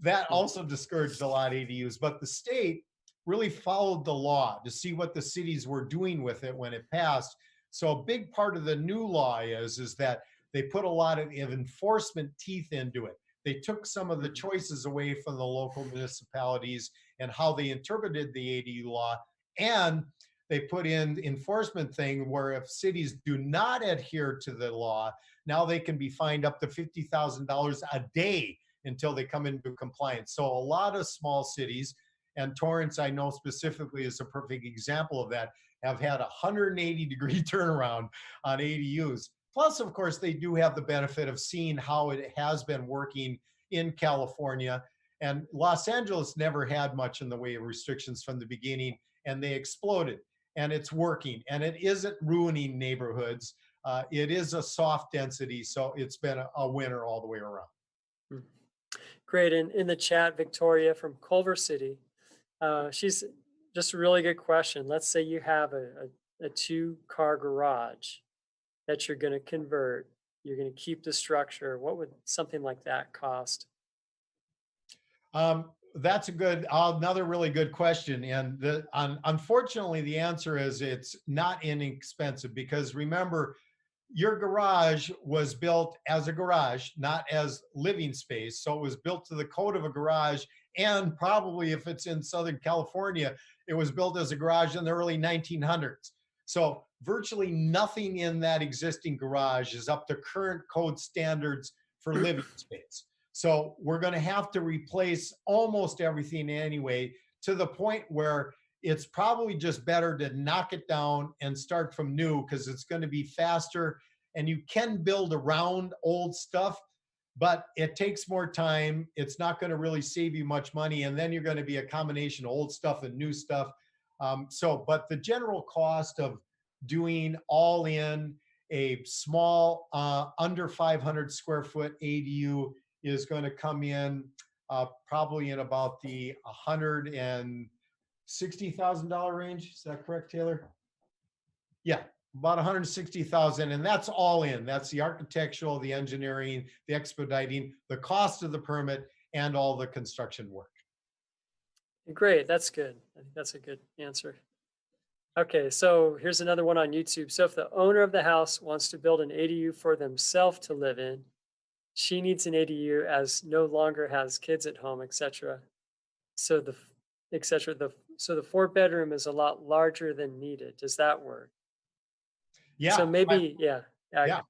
that also discouraged a lot of ADUs. But the state really followed the law to see what the cities were doing with it when it passed. So a big part of the new law is that they put a lot of enforcement teeth into it. They took some of the choices away from the local municipalities and how they interpreted the ADU law, and they put in enforcement thing where if cities do not adhere to the law, now they can be fined up to $50,000 a day until they come into compliance. So a lot of small cities, and Torrance, I know specifically, is a perfect example of that, have had a 180-degree turnaround on ADUs. Plus, of course, they do have the benefit of seeing how it has been working in California. And Los Angeles never had much in the way of restrictions from the beginning, and they exploded. And it's working, and it isn't ruining neighborhoods. It is a soft density, so it's been a winner all the way around.
Great. And in the chat, Victoria from Culver City, she's just a really good question. Let's say you have a two-car garage that you're going to convert. You're going to keep the structure. What would something like that cost?
That's another really good question. And unfortunately, the answer is it's not inexpensive, because remember, your garage was built as a garage, not as living space. So it was built to the code of a garage. And probably if it's in Southern California, it was built as a garage in the early 1900s. So virtually nothing in that existing garage is up to current code standards for living space. So we're going to have to replace almost everything anyway, to the point where it's probably just better to knock it down and start from new, because it's going to be faster, and you can build around old stuff, but it takes more time. It's not going to really save you much money. And then you're going to be a combination of old stuff and new stuff. But the general cost of doing all in a small, under 500 square foot ADU is going to come in probably in about the $160,000 range. Is that correct, Taylor? Yeah, about 160,000, and that's all in. That's the architectural, the engineering, the expediting, the cost of the permit, and all the construction work.
Great, that's good. I think that's a good answer. Okay, so here's another one on YouTube. So if the owner of the house wants to build an ADU for themselves to live in, she needs an ADU as no longer has kids at home, etc. So the etc. So the 4-bedroom is a lot larger than needed. Does that work?
Yeah.
So maybe, yeah.
Yeah.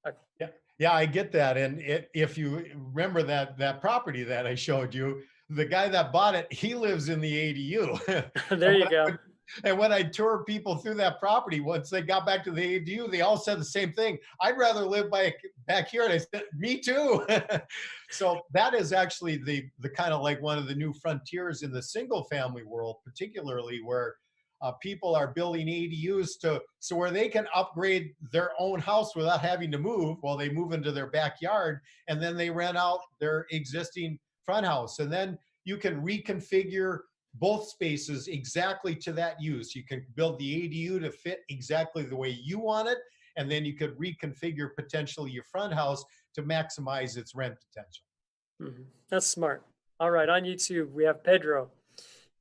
Yeah, I get that. And if you remember that property that I showed you, the guy that bought it, he lives in the ADU.
There you go.
And when I toured people through that property, once they got back to the ADU, they all said the same thing. I'd rather live back here. And I said, me too. So that is actually the kind of like one of the new frontiers in the single family world, particularly where people are building ADUs so where they can upgrade their own house without having to move while they move into their backyard, and then they rent out their existing front house. And then you can reconfigure both spaces exactly to that use. You can build the ADU to fit exactly the way you want it, and then you could reconfigure potentially your front house to maximize its rent potential.
That's smart. All right, on YouTube, we have Pedro.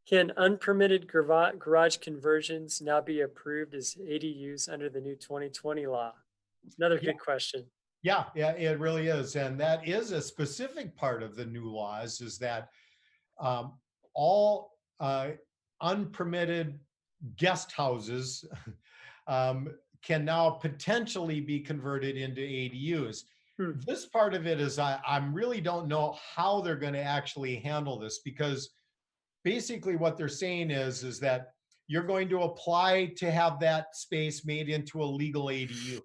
Can unpermitted garage conversions now be approved as ADUs under the new 2020 law? Another good question.
Yeah, it really is. And that is a specific part of the new laws, is that all unpermitted guest houses can now potentially be converted into ADUs. This part of it is I really don't know how they're going to actually handle this, because basically what they're saying is that you're going to apply to have that space made into a legal ADU.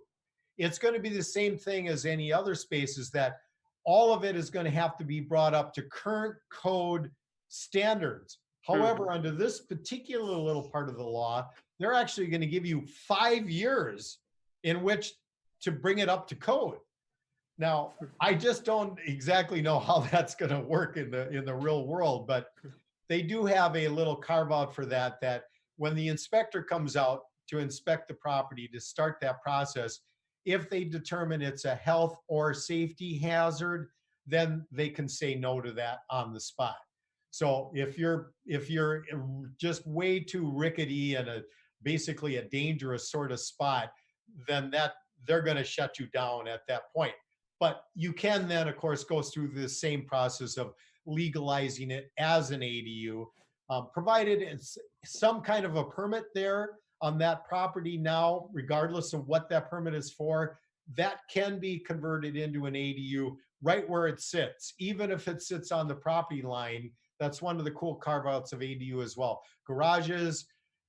It's going to be the same thing as any other spaces, that all of it is going to have to be brought up to current code standards. However, under this particular little part of the law, they're actually going to give you 5 years in which to bring it up to code. Now, I just don't exactly know how that's going to work in the real world, but they do have a little carve out for that when the inspector comes out to inspect the property, to start that process, if they determine it's a health or safety hazard, then they can say no to that on the spot. So if you're just way too rickety and basically a dangerous sort of spot, then that they're going to shut you down at that point. But you can then, of course, go through the same process of legalizing it as an ADU, provided it's some kind of a permit there on that property now, regardless of what that permit is for, that can be converted into an ADU right where it sits, even if it sits on the property line. That's one of the cool carve outs of ADU as well. Garages,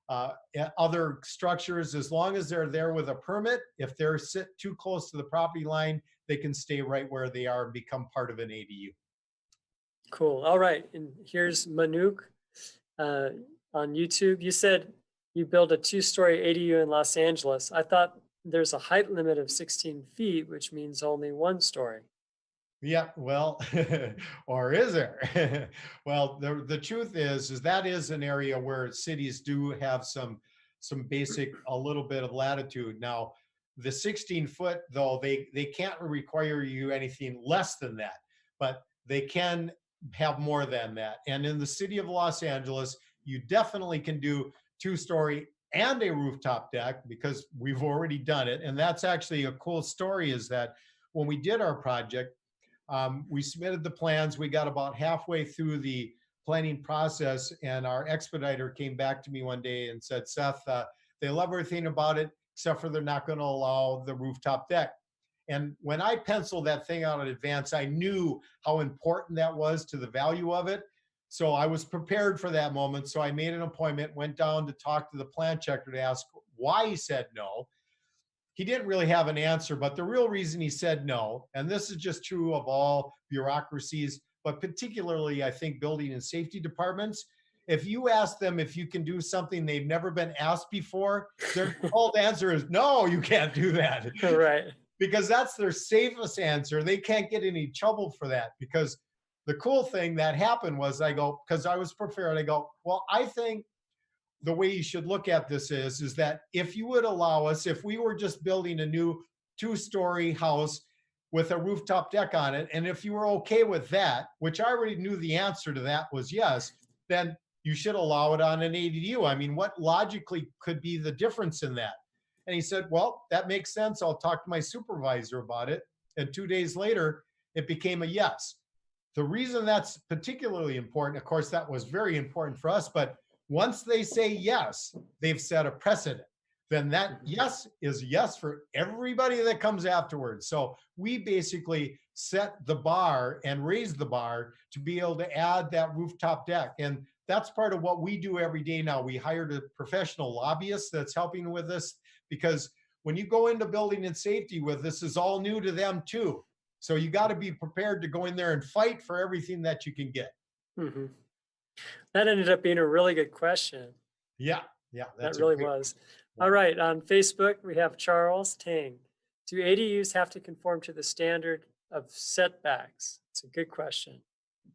other structures, as long as they're there with a permit, if they're sit too close to the property line, they can stay right where they are and become part of an ADU.
Cool. All right. And here's Manuk uh, on YouTube. You said you built a 2-story ADU in Los Angeles. I thought there's a height limit of 16 feet, which means only 1 story.
Yeah, well, or is there? Well, the truth is that is an area where cities do have some basic a little bit of latitude. Now, the 16-foot though, they can't require you anything less than that, but they can have more than that. And in the city of Los Angeles, you definitely can do 2-story and a rooftop deck because we've already done it. And that's actually a cool story, is that when we did our project, we submitted the plans. We got about halfway through the planning process, and our expediter came back to me one day and said, Seth, they love everything about it, except for they're not going to allow the rooftop deck. And when I penciled that thing out in advance, I knew how important that was to the value of it. So I was prepared for that moment. So I made an appointment, went down to talk to the plan checker to ask why he said no. He didn't really have an answer, but the real reason he said no, and this is just true of all bureaucracies, but particularly I think building and safety departments, if you ask them if you can do something they've never been asked before, their default answer is no, you can't do that.
Right.
Because that's their safest answer. They can't get any trouble for that. Because the cool thing that happened was, I go, because I was prepared, I go, well, I think the way you should look at this is that if you would allow us, if we were just building a new 2-story house with a rooftop deck on it, and if you were okay with that, which I already knew the answer to that was yes, then you should allow it on an ADU. I mean, what logically could be the difference in that? And he said, well, that makes sense. I'll talk to my supervisor about it. And 2 days later, it became a yes. The reason that's particularly important, of course, that was very important for us, but once they say yes, they've set a precedent. Then that yes is yes for everybody that comes afterwards. So we basically set the bar and raise the bar to be able to add that rooftop deck. And that's part of what we do every day now. We hired a professional lobbyist that's helping with this, because when you go into building and safety with this, is all new to them too. So you got to be prepared to go in there and fight for everything that you can get.
Mm-hmm. That ended up being a really good question.
Yeah,
that really was. All right, on Facebook, we have Charles Tang. Do ADUs have to conform to the standard of setbacks? It's a good question.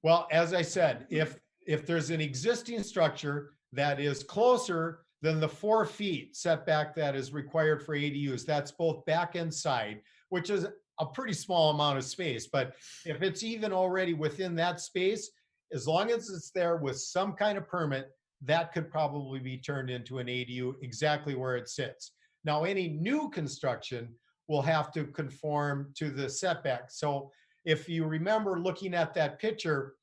Well, as I said, if there's an existing structure that is closer than the 4 feet setback that is required for ADUs, that's both back and side, which is a pretty small amount of space. But if it's even already within that space, as long as it's there with some kind of permit, that could probably be turned into an ADU exactly where it sits. Now, any new construction will have to conform to the setback. So if you remember looking at that picture,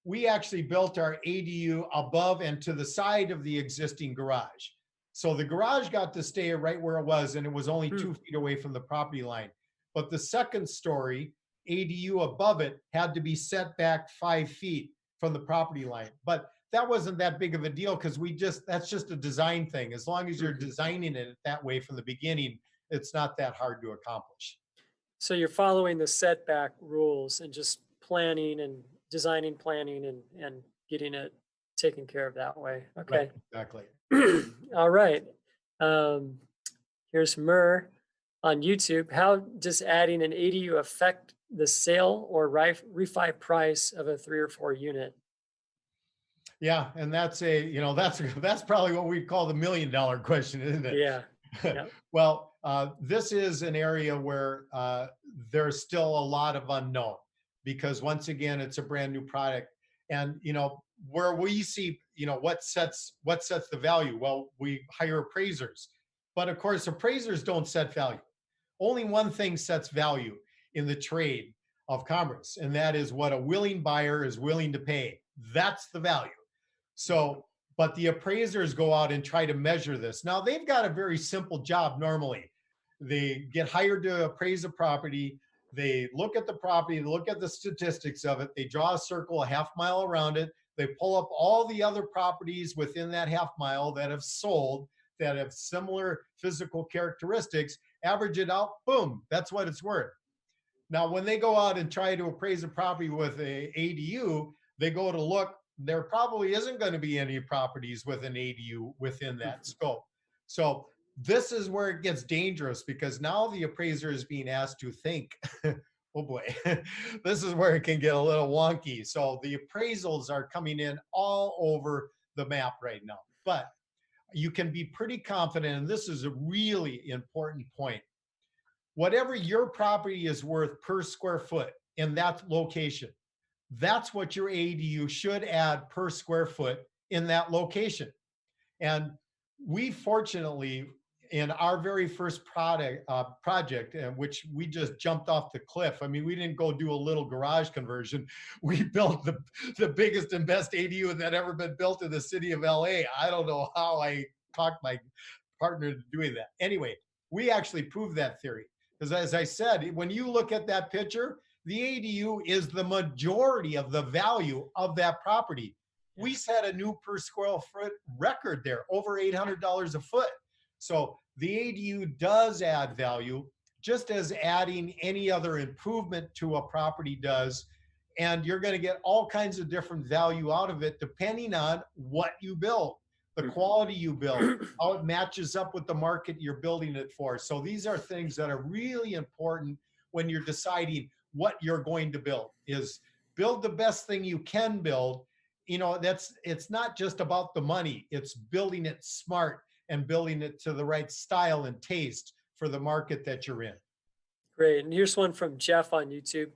we actually built our ADU above and to the side of the existing garage. So the garage got to stay right where it was, and it was only 2 feet away from the property line. But the second story ADU above it had to be set back 5 feet from the property line. But that wasn't that big of a deal, because that's just a design thing. As long as you're designing it that way from the beginning, it's not that hard to accomplish.
So you're following the setback rules and just planning and designing, planning, and getting it taken care of that way. Okay.
Right, exactly.
All right. Here's Murr on YouTube. How does adding an ADU affect the sale or refi price of a 3 or 4 unit?
Yeah, and that's that's probably what we call the $1 million question, isn't it?
Yeah. Yeah.
Well, this is an area where there's still a lot of unknown, because once again, it's a brand new product. And where we see, what sets the value? Well, we hire appraisers. But of course, appraisers don't set value. Only one thing sets value in the trade of commerce, and that is what a willing buyer is willing to pay. That's the value. So, but the appraisers go out and try to measure this. Now, they've got a very simple job normally. They get hired to appraise a property. They look at the property, look at the statistics of it. They draw a circle a half mile around it. They pull up all the other properties within that half mile that have sold, that have similar physical characteristics, average it out, boom, that's what it's worth. Now, when they go out and try to appraise a property with a ADU, they go to look, there probably isn't going to be any properties with an ADU within that scope. So this is where it gets dangerous, because now the appraiser is being asked to think. Oh boy, this is where it can get a little wonky. So the appraisals are coming in all over the map right now. But you can be pretty confident, and this is a really important point. Whatever your property is worth per square foot in that location, that's what your ADU should add per square foot in that location. And we fortunately, in our very first project, which we just jumped off the cliff. I mean, we didn't go do a little garage conversion. We built the biggest and best ADU that ever been built in the city of LA. I don't know how I talked my partner to doing that. Anyway, we actually proved that theory. Because as I said, when you look at that picture, the ADU is the majority of the value of that property. We set a new per square foot record there, over $800 a foot. So the ADU does add value, just as adding any other improvement to a property does. And you're going to get all kinds of different value out of it, depending on what you build, the quality you build, how it matches up with the market you're building it for. So these are things that are really important when you're deciding what you're going to build. Is build the best thing you can build. It's not just about the money, it's building it smart and building it to the right style and taste for the market that you're in.
Great. And here's one from Jeff on YouTube.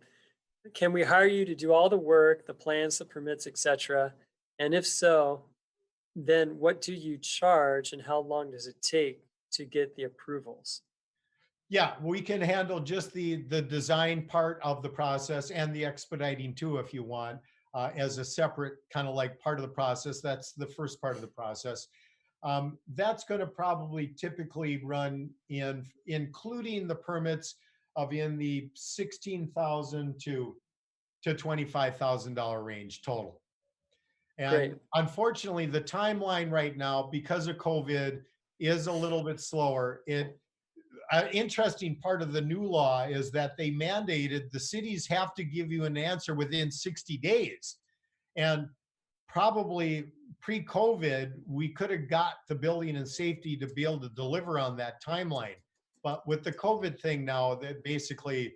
Can we hire you to do all the work, the plans, the permits, etc.? And if so, then what do you charge and how long does it take to get the approvals?
Yeah, we can handle just the design part of the process and the expediting too, if you want, as a separate kind of like part of the process. That's the first part of the process. That's going to probably typically run in, including the permits, of in the $16,000 to $25,000 range total. And
Great.
unfortunately, the timeline right now, because of COVID, is a little bit slower. An interesting part of the new law is that they mandated the cities have to give you an answer within 60 days. And probably pre-COVID, we could have got the building and safety to be able to deliver on that timeline. But with the COVID thing now, that basically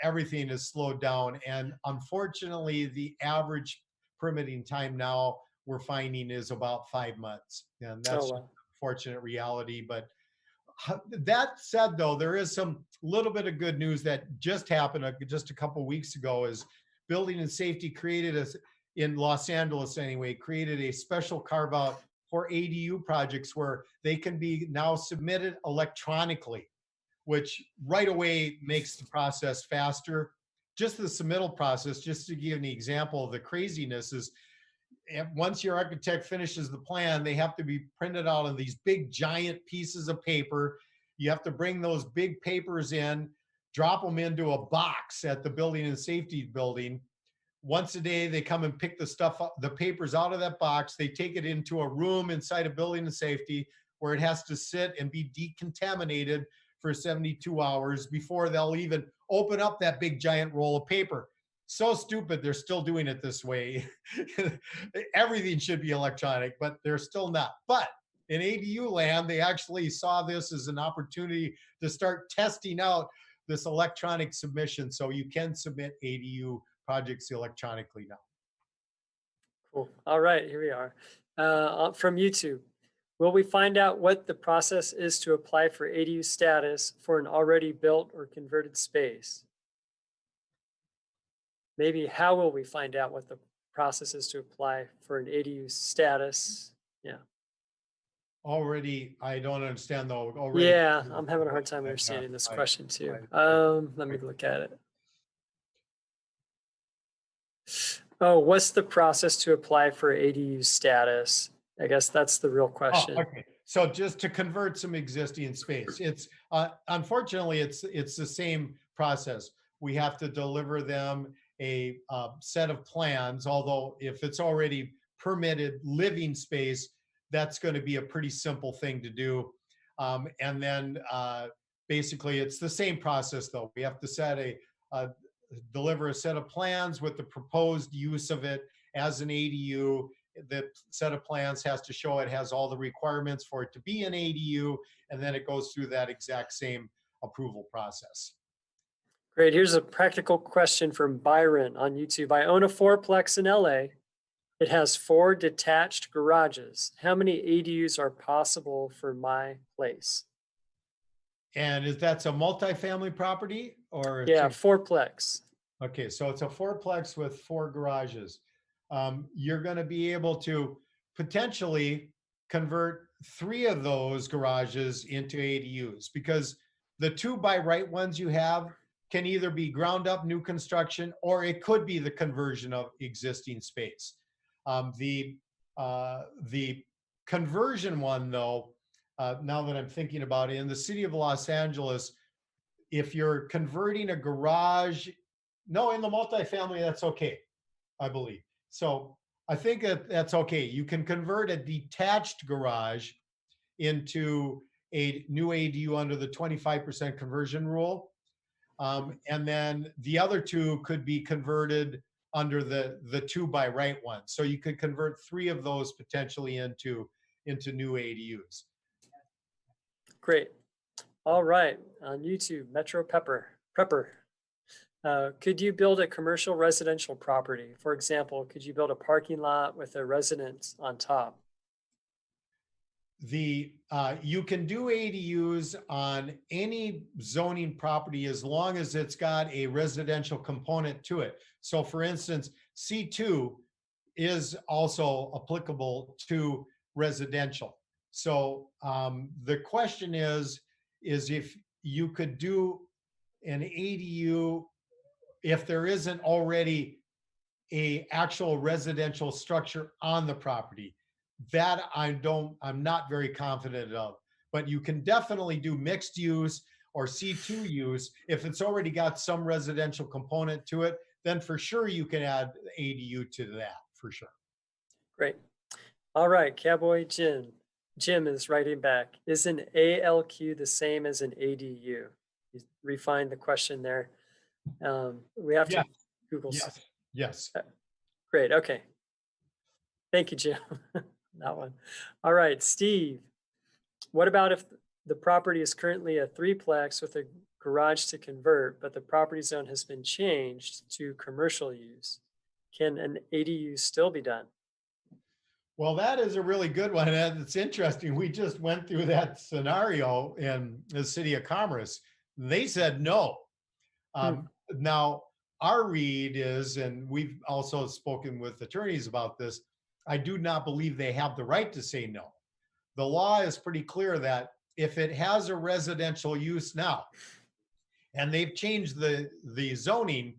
everything is slowed down. And unfortunately, the average permitting time now we're finding is about 5 months. And that's
Oh,
an
wow.
unfortunate reality. But that said, though, there is some little bit of good news that just happened just a couple weeks ago. Is building and safety created us in Los Angeles anyway, created a special carve out for ADU projects where they can be now submitted electronically, which right away makes the process faster. Just the submittal process, just to give an example of the craziness, is once your architect finishes the plan, they have to be printed out on these big giant pieces of paper. You have to bring those big papers in, drop them into a box at the building and safety building. Once a day, they come and pick the papers out of that box. They take it into a room inside a building and safety where it has to sit and be decontaminated for 72 hours before they'll even open up that big giant roll of paper. So stupid, they're still doing it this way. Everything should be electronic, but they're still not. But in ADU land, they actually saw this as an opportunity to start testing out this electronic submission. So you can submit ADU projects electronically now.
Cool. All right, here we are. From YouTube. Will we find out what the process is to apply for ADU status for an already built or converted space? Maybe how will we find out what the process is to apply for an ADU status. Yeah.
Already, I don't understand though, already.
Yeah, I'm having a hard time
Yeah,
understanding this
I-
question too.
I-
Let me look at it. Oh, what's the process to apply for ADU status? I guess that's the real
Oh,
question.
okay. So just to convert some existing space, it's unfortunately it's the same process. We have to deliver them a set of plans. Although if it's already permitted living space, that's going to be a pretty simple thing to do. And then basically it's the same process though. We have to deliver a set of plans with the proposed use of it as an ADU. The set of plans has to show it has all the requirements for it to be an ADU, and then it goes through that exact same approval process.
Great. Here's a practical question from Byron on YouTube. I own a fourplex in LA. It has 4 detached garages. How many ADUs are possible for my place?
And that's a multifamily property or?
Yeah, fourplex.
Okay, so it's a fourplex with 4 garages. You're going to be able to potentially convert 3 of those garages into ADUs because the 2 by right ones you have can either be ground up new construction or it could be the conversion of existing space. The conversion one though, now that I'm thinking about it, in the city of Los Angeles, if you're converting a garage, no, in the multifamily, that's okay, I believe. So I think that's okay. You can convert a detached garage into a new ADU under the 25% conversion rule. And then the other 2 could be converted under the 2 by right one. So you could convert 3 of those potentially into new ADUs.
Great. All right. On YouTube, Metro Prepper. Could you build a commercial residential property? For example, could you build a parking lot with a residence on top?
You can do ADUs on any zoning property as long as it's got a residential component to it. So for instance, C2 is also applicable to residential. So the question is if you could do an ADU if there isn't already a actual residential structure on the property. That I'm not very confident of, but you can definitely do mixed use or C2 use. If it's already got some residential component to it, then for sure you can add ADU to that, for sure.
Great. All right, Cowboy Jim. Jim is writing back. Is an ALQ the same as an ADU? He refined the question there. We have to Google.
Yes.
Great. Okay. Thank you, Jim. That one. All right, Steve. What about if the property is currently a 3-plex with a garage to convert, but the property zone has been changed to commercial use? Can an ADU still be done?
Well, that is a really good one. And it's interesting. We just went through that scenario in the city of Commerce. They said no. Now, our read is, and we've also spoken with attorneys about this, I do not believe they have the right to say no. The law is pretty clear that if it has a residential use now, and they've changed the zoning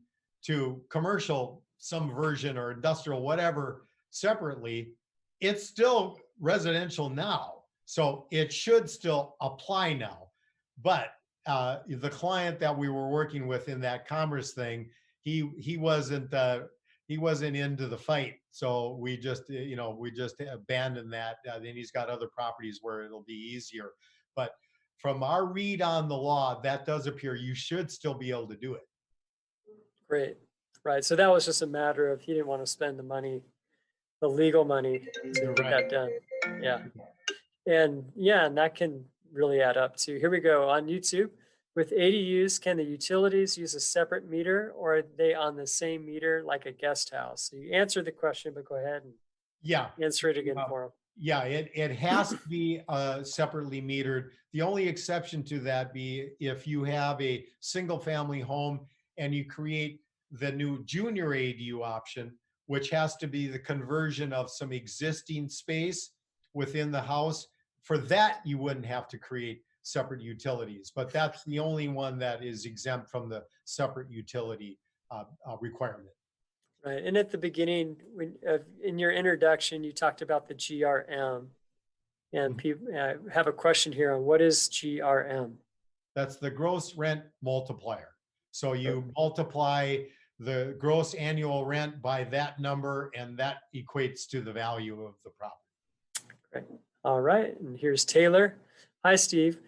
to commercial, some version or industrial, whatever, separately, it's still residential now. So it should still apply now. But the client that we were working with in that commerce thing, he wasn't into the fight. So we just abandoned that. Then he's got other properties where it'll be easier. But from our read on the law, that does appear you should still be able to do it.
Great. Right. So that was just a matter of he didn't want to spend the money, the legal money to get that done. Yeah. And that can really add up to, here we go on YouTube. With ADUs, can the utilities use a separate meter or are they on the same meter like a guest house? So you answered the question, but go ahead and answer it again for them.
Yeah, it has to be separately metered. The only exception to that be if you have a single family home and you create the new junior ADU option, which has to be the conversion of some existing space within the house. For that, you wouldn't have to create separate utilities, but that's the only one that is exempt from the separate utility requirement.
Right. And at the beginning, in your introduction, you talked about the GRM. And people have a question here on what is GRM?
That's the gross rent multiplier. So you multiply the gross annual rent by that number, and that equates to the value of the property.
Great. All right. And here's Taylor. Hi, Steve.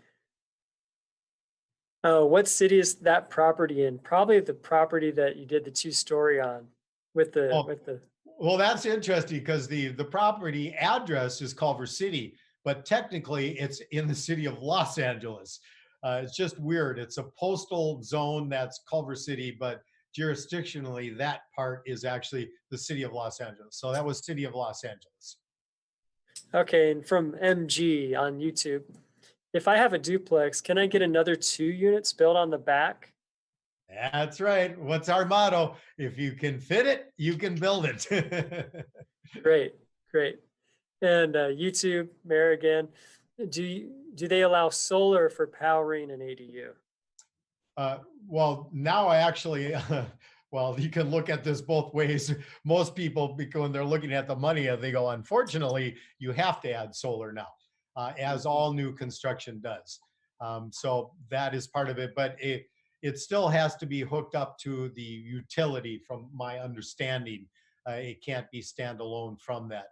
What city is that property in? Probably the property that you did the 2-story on with the.
Well, that's interesting because the property address is Culver City, but technically it's in the city of Los Angeles. It's just weird. It's a postal zone that's Culver City, but jurisdictionally that part is actually the city of Los Angeles. So that was city of Los Angeles.
Okay, and from MG on YouTube, if I have a duplex, can I get another 2 units built on the back?
That's right. What's our motto? If you can fit it, you can build it.
Great, great. And YouTube, Mayor again, do they allow solar for powering an ADU?
Well, now I actually, well, you can look at this both ways. Most people, because when they're looking at the money, they go, unfortunately, you have to add solar now, as all new construction does. So that is part of it, but it still has to be hooked up to the utility from my understanding. It can't be standalone from that.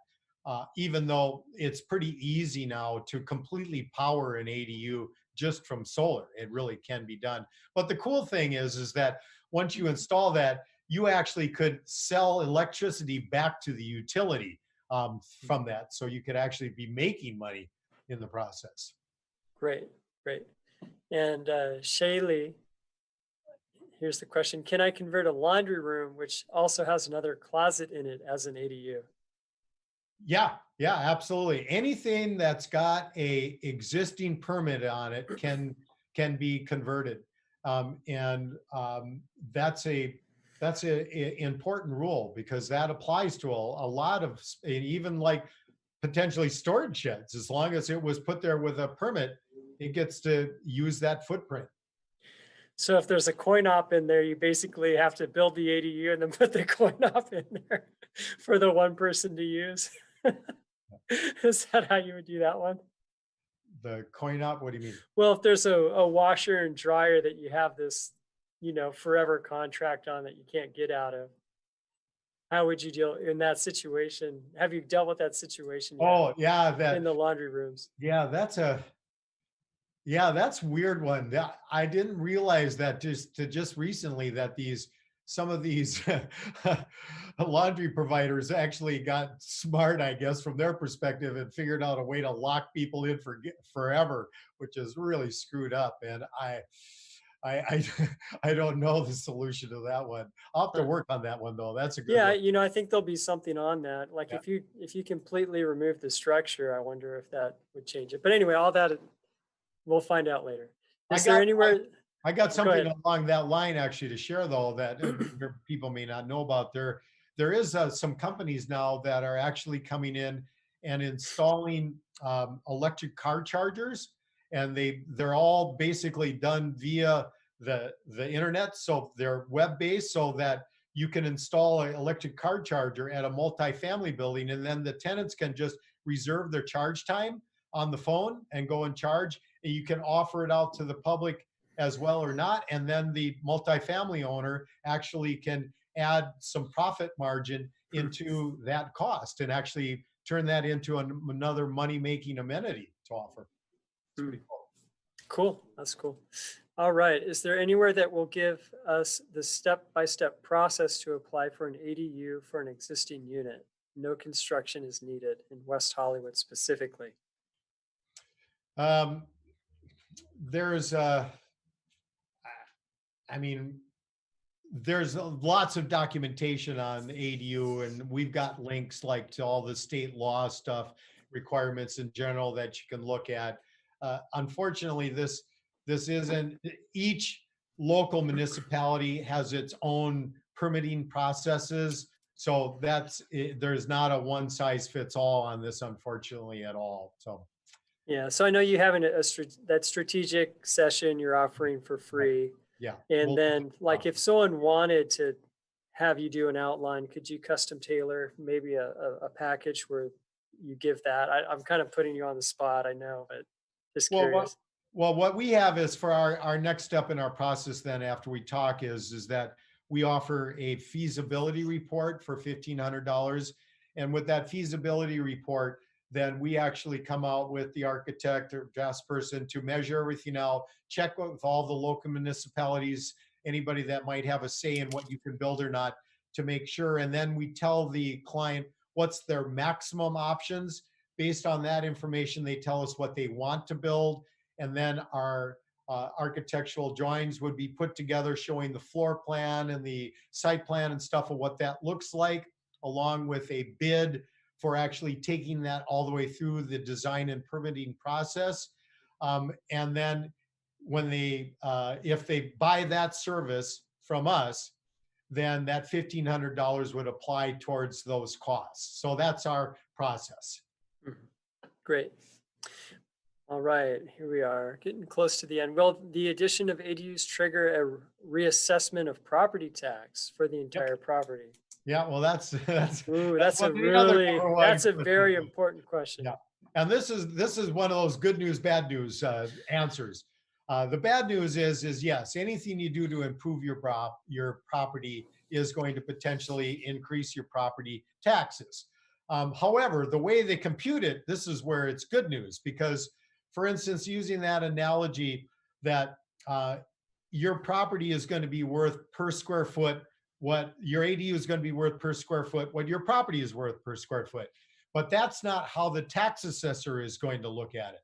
Even though it's pretty easy now to completely power an ADU just from solar. It really can be done. But the cool thing is that once you install that, you actually could sell electricity back to the utility from that. So you could actually be making money in the process.
Great, great. And Shaylee, here's the question. Can I convert a laundry room, which also has another closet in it, as an ADU?
Yeah, absolutely. Anything that's got a existing permit on it can be converted, and that's a important rule because that applies to a lot of, even like potentially storage sheds. As long as it was put there with a permit, it gets to use that footprint.
So if there's a coin op in there, you basically have to build the ADU and then put the coin op in there for the one person to use. Is that how you would do that one?
The coin op? What do you mean?
Well, if there's a washer and dryer that you have this, forever contract on that you can't get out of, how would you deal in that situation? Have you dealt with that situation yet?
Oh, yeah,
in the laundry rooms.
Yeah, that's a weird one. I didn't realize that just recently that some of these laundry providers actually got smart, I guess, from their perspective, and figured out a way to lock people in forever, which is really screwed up. And I don't know the solution to that one. I'll have to work on that one though. That's a good one.
Yeah, I think there'll be something on that. Like if you completely remove the structure, I wonder if that would change it. But anyway, all that we'll find out later. Is there anywhere?
I got something along that line actually to share though that people may not know about. There is some companies now that are actually coming in and installing electric car chargers, and they're all basically done via the internet. So they're web-based, so that you can install an electric car charger at a multifamily building, and then the tenants can just reserve their charge time on the phone and go and charge. And you can offer it out to the public as well or not. And then the multifamily owner actually can add some profit margin into that cost and actually turn that into another money-making amenity to offer. It's pretty cool.
Cool. That's cool. All right. Is there anywhere that will give us the step-by-step process to apply for an ADU for an existing unit? No construction is needed in West Hollywood specifically.
There's lots of documentation on ADU, and we've got links like to all the state law stuff, requirements in general that you can look at. Unfortunately, this isn't, each local municipality has its own permitting processes. So there's not a one size fits all on this, unfortunately, at all. So,
Yeah, so I know you have that strategic session you're offering for
right.
free.
Yeah.
And
We'll,
then, like, if someone wanted to have you do an outline, could you custom tailor maybe a package where you give that? I'm kind of putting you on the spot, I know, but just
well, what,
curious.
well, what we have is for our next step in our process then after we talk is that we offer a feasibility report for $1,500. And with that feasibility report, then we actually come out with the architect or draft person to measure everything out, check with all the local municipalities, anybody that might have a say in what you can build or not to make sure. And then we tell the client what's their maximum options. Based on that information, they tell us what they want to build. And then our architectural drawings would be put together showing the floor plan and the site plan and stuff of what that looks like, along with a bid for actually taking that all the way through the design and permitting process. And then if they buy that service from us, then that $1,500 would apply towards those costs. So that's our process.
Mhm. Great. All right, here we are, getting close to the end. Will the addition of ADUs trigger a reassessment of property tax for the
Yep.
entire property?
Yeah, well, that's
Ooh,
that's one of the other number one
that's a
questions.
very important question.
Yeah, and this is one of those good news, bad news answers. The bad news is yes, anything you do to improve your property is going to potentially increase your property taxes. However, the way they compute it, this is where it's good news because, for instance, using that analogy that your property is going to be worth per square foot, what your ADU is going to be worth per square foot, what your property is worth per square foot. But that's not how the tax assessor is going to look at it.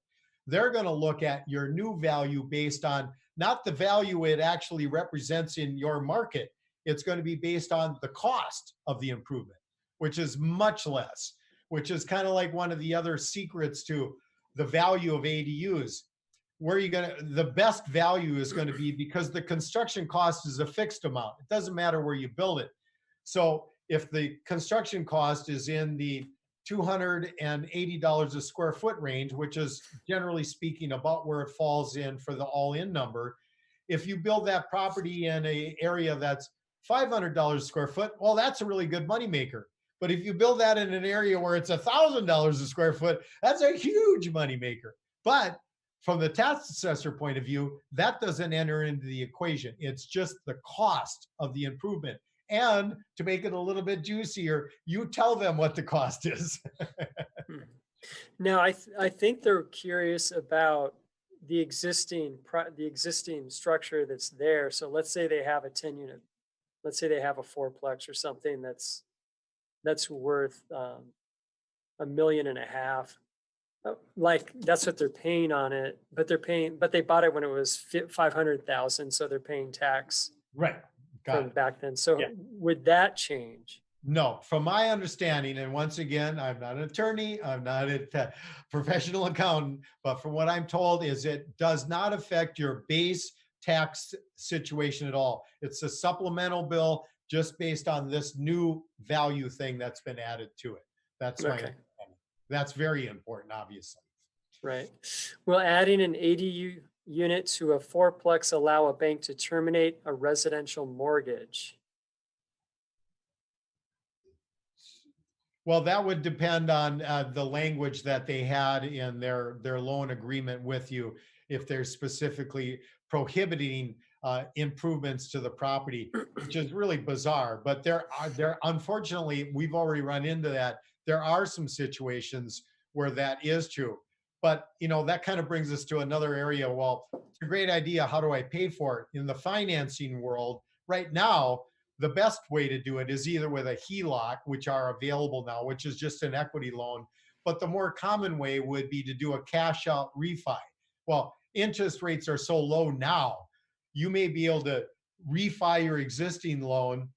They're going to look at your new value based on not the value it actually represents in your market. It's going to be based on the cost of the improvement, which is much less, which is kind of like one of the other secrets to the value of ADUs. The best value is going to be because the construction cost is a fixed amount. It doesn't matter where you build it. So if the construction cost is in the $280 a square foot range, which is generally speaking about where it falls in for the all-in number, if you build that property in an area that's $500 a square foot, well, that's a really good moneymaker. But if you build that in an area where it's $1,000 a square foot, that's a huge moneymaker. But from the tax assessor point of view, that doesn't enter into the equation. It's just the cost of the improvement. And to make it a little bit juicier, you tell them what the cost is.
Hmm. Now, I think they're curious about the the existing structure that's there. So let's say they have a 10 unit, let's say they have a fourplex or something that's worth $1.5 million. Like that's what they're paying on it, but they bought it when it was 500,000, so they're paying tax
Right. Got
from
it.
back then. So
Yeah.
would that change?
No, from my understanding, and once again, I'm not an attorney, I'm not a professional accountant, but from what I'm told is it does not affect your base tax situation at all. It's a supplemental bill just based on this new value thing that's been added to it. That's my
Okay,
understanding. That's very important, obviously.
right. Will adding an ADU unit to a fourplex allow a bank to terminate a residential mortgage?
Well, that would depend on the language that they had in their loan agreement with you, if they're specifically prohibiting improvements to the property, which is really bizarre. But there unfortunately we've already run into that. There are some situations where that is true. But that kind of brings us to another area. Well, it's a great idea. How do I pay for it? In the financing world, right now, the best way to do it is either with a HELOC, which are available now, which is just an equity loan. But the more common way would be to do a cash out refi. Well, interest rates are so low now, you may be able to refi your existing loan,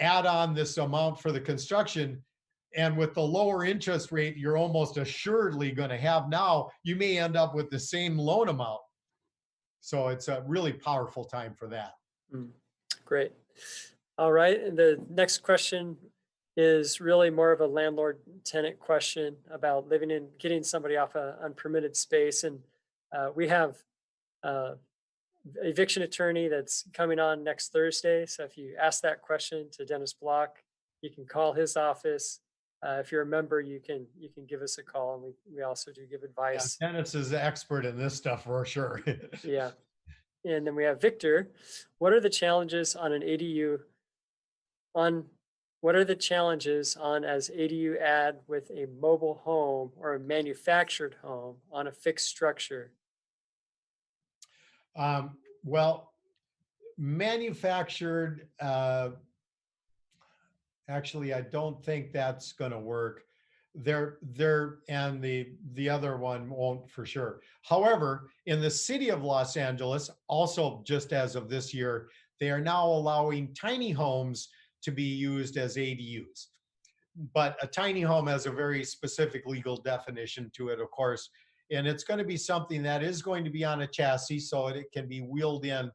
add on this amount for the construction. And with the lower interest rate you're almost assuredly going to have now, you may end up with the same loan amount. So it's a really powerful time for that.
Mm, great. All right. And the next question, is really more of a landlord tenant question about living in getting somebody off a unpermitted space. And we have uh, eviction attorney that's coming on next Thursday. So if you ask that question to Dennis Block, you can call his office. If you're a member, you can give us a call, and we also do give
Yeah,
advice.
Dennis is the expert in this stuff for sure.
Yeah, and then we have Victor. What are the challenges on an ADU on what are the challenges on as ADU add with a mobile home or a manufactured home on a fixed structure?
Well, manufactured, actually, I don't think that's going to work. And the other one won't for sure. However, in the city of Los Angeles, also just as of this year, they are now allowing tiny homes to be used as ADUs. But a tiny home has a very specific legal definition to it, of course, and it's going to be something that is going to be on a chassis so it can be wheeled in,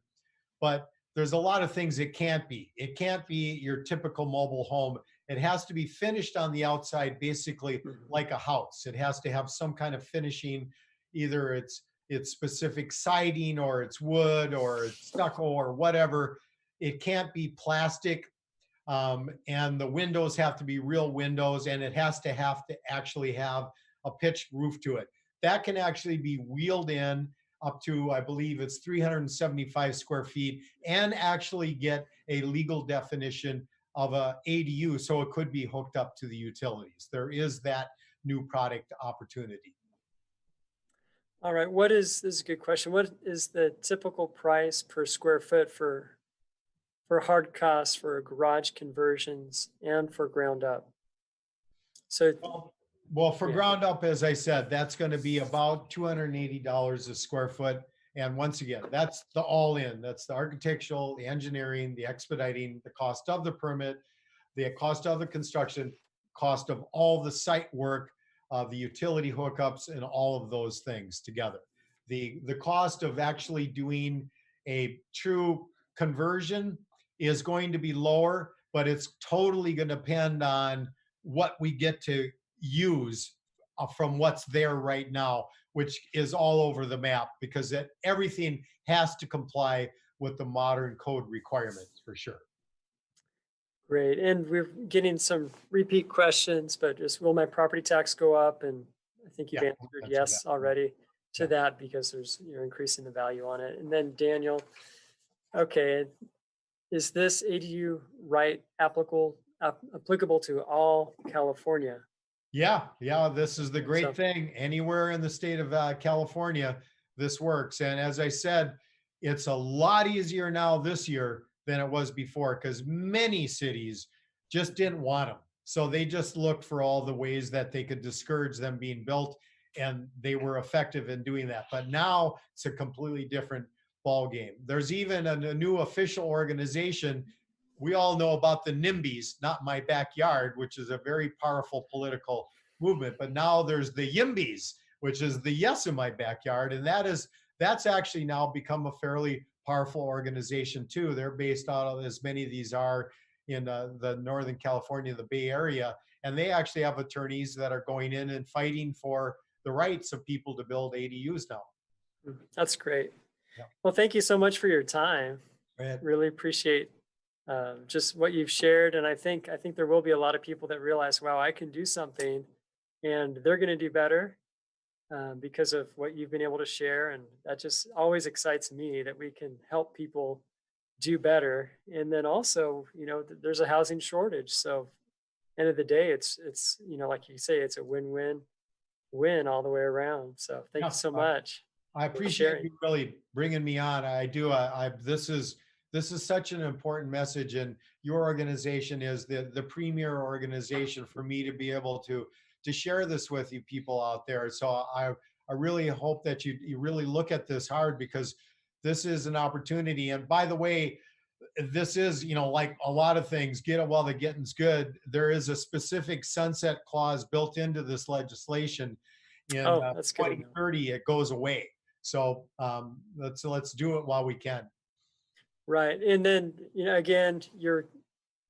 but there's a lot of things it can't be. It can't be your typical mobile home. It has to be finished on the outside, basically
Mhm.
like a house. It has to have some kind of finishing, either it's specific siding or it's wood or it's stucco or whatever. It can't be plastic, and the windows have to be real windows, and it has to actually have a pitched roof to it. That can actually be wheeled in up to, I believe it's 375 square feet, and actually get a legal definition of a ADU, so it could be hooked up to the utilities. There is that new product opportunity.
All right. This is a good question. What is the typical price per square foot for hard costs for garage conversions and for ground up? So
Well, for
yeah.
ground up, as I said, that's going to be about $280 a square foot. And once again, that's the all in. That's the architectural, the engineering, the expediting, the cost of the permit, the cost of the construction, cost of all the site work, the utility hookups, and all of those things together. The cost of actually doing a true conversion is going to be lower, but it's totally going to depend on what we get to use from what's there right now, which is all over the map, because everything has to comply with the modern code requirements for sure.
Great. And we're getting some repeat questions, but just will my property tax go up? And I think you've
Yeah,
answered
that's what that.
yes already to
Yeah.
that because you're increasing the value on it. And then Daniel, okay, is this ADU right applicable to all California?
Yeah, this is the great
So
thing. Anywhere in the state of California, this works. And as I said, it's a lot easier now this year than it was before, because many cities just didn't want them. So they just looked for all the ways that they could discourage them being built, and they were effective in doing that. But now it's a completely different ball game. There's even a new official organization. We all know about the NIMBYs, not my backyard, which is a very powerful political movement. But now there's the YIMBYs, which is the yes in my backyard, and that's actually now become a fairly powerful organization too. They're based out of, as many of these are, in the Northern California, the Bay Area, and they actually have attorneys that are going in and fighting for the rights of people to build ADUs now.
that's great.
Yeah.
Well, thank you so much for your time.
Right.
Really appreciate just what you've shared, and I think there will be a lot of people that realize, wow, I can do something, and they're going to do better because of what you've been able to share, and that just always excites me that we can help people do better. And then also, there's a housing shortage, so end of the day, it's like you say, it's a win-win all the way around. So thank you
Yeah.
so much
I
for
appreciate
sharing.
you really bringing me on. I do. This is such an important message, and your organization is the premier organization for me to be able to share this with you people out there. So I really hope that you really look at this hard, because this is an opportunity. And by the way, this is, like a lot of things, get it while the getting's good. There is a specific sunset clause built into this legislation. In
Oh, that's good to know.
2030, it goes away. So let's do it while we can.
Right. And then, again,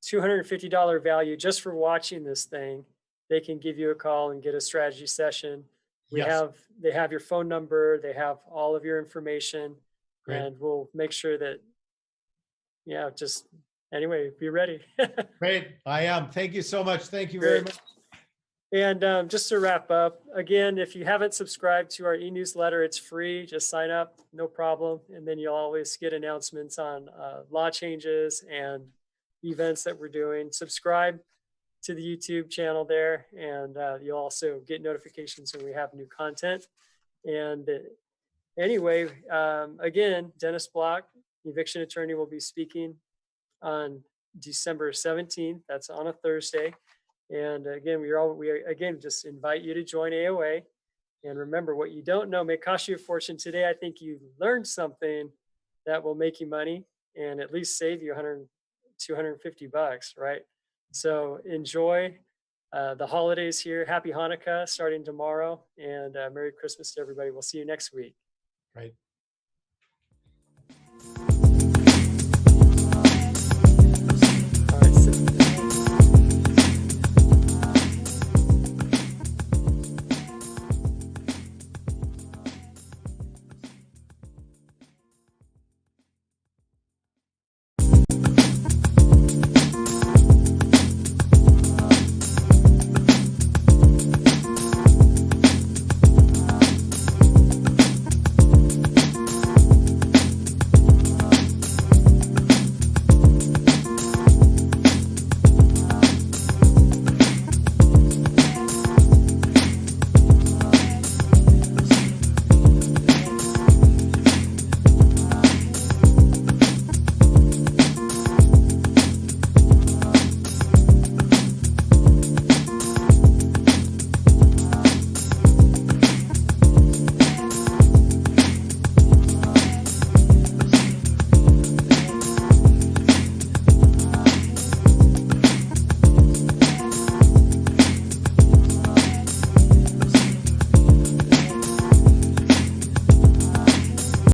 $250 value just for watching this thing. They can give you a call and get a strategy session.
Yes.
They have your phone number, they have all of your information,
Great.
and we'll make sure that, yeah, just anyway, be ready.
Great. I am. Thank you so much. Thank you very
Great.
much.
And just to wrap up, again, if you haven't subscribed to our e-newsletter, it's free. Just sign up, no problem. And then you'll always get announcements on law changes and events that we're doing. Subscribe to the YouTube channel there, and you'll also get notifications when we have new content. And anyway, again, Dennis Block, eviction attorney, will be speaking on December 17th. That's on a Thursday. And again, we again just invite you to join AOA. And remember, what you don't know may cost you a fortune. Today, I think you learned something that will make you money and at least save you 100, 250 bucks, right? So enjoy the holidays here. Happy Hanukkah starting tomorrow, and Merry Christmas to everybody. We'll see you next week.
Right.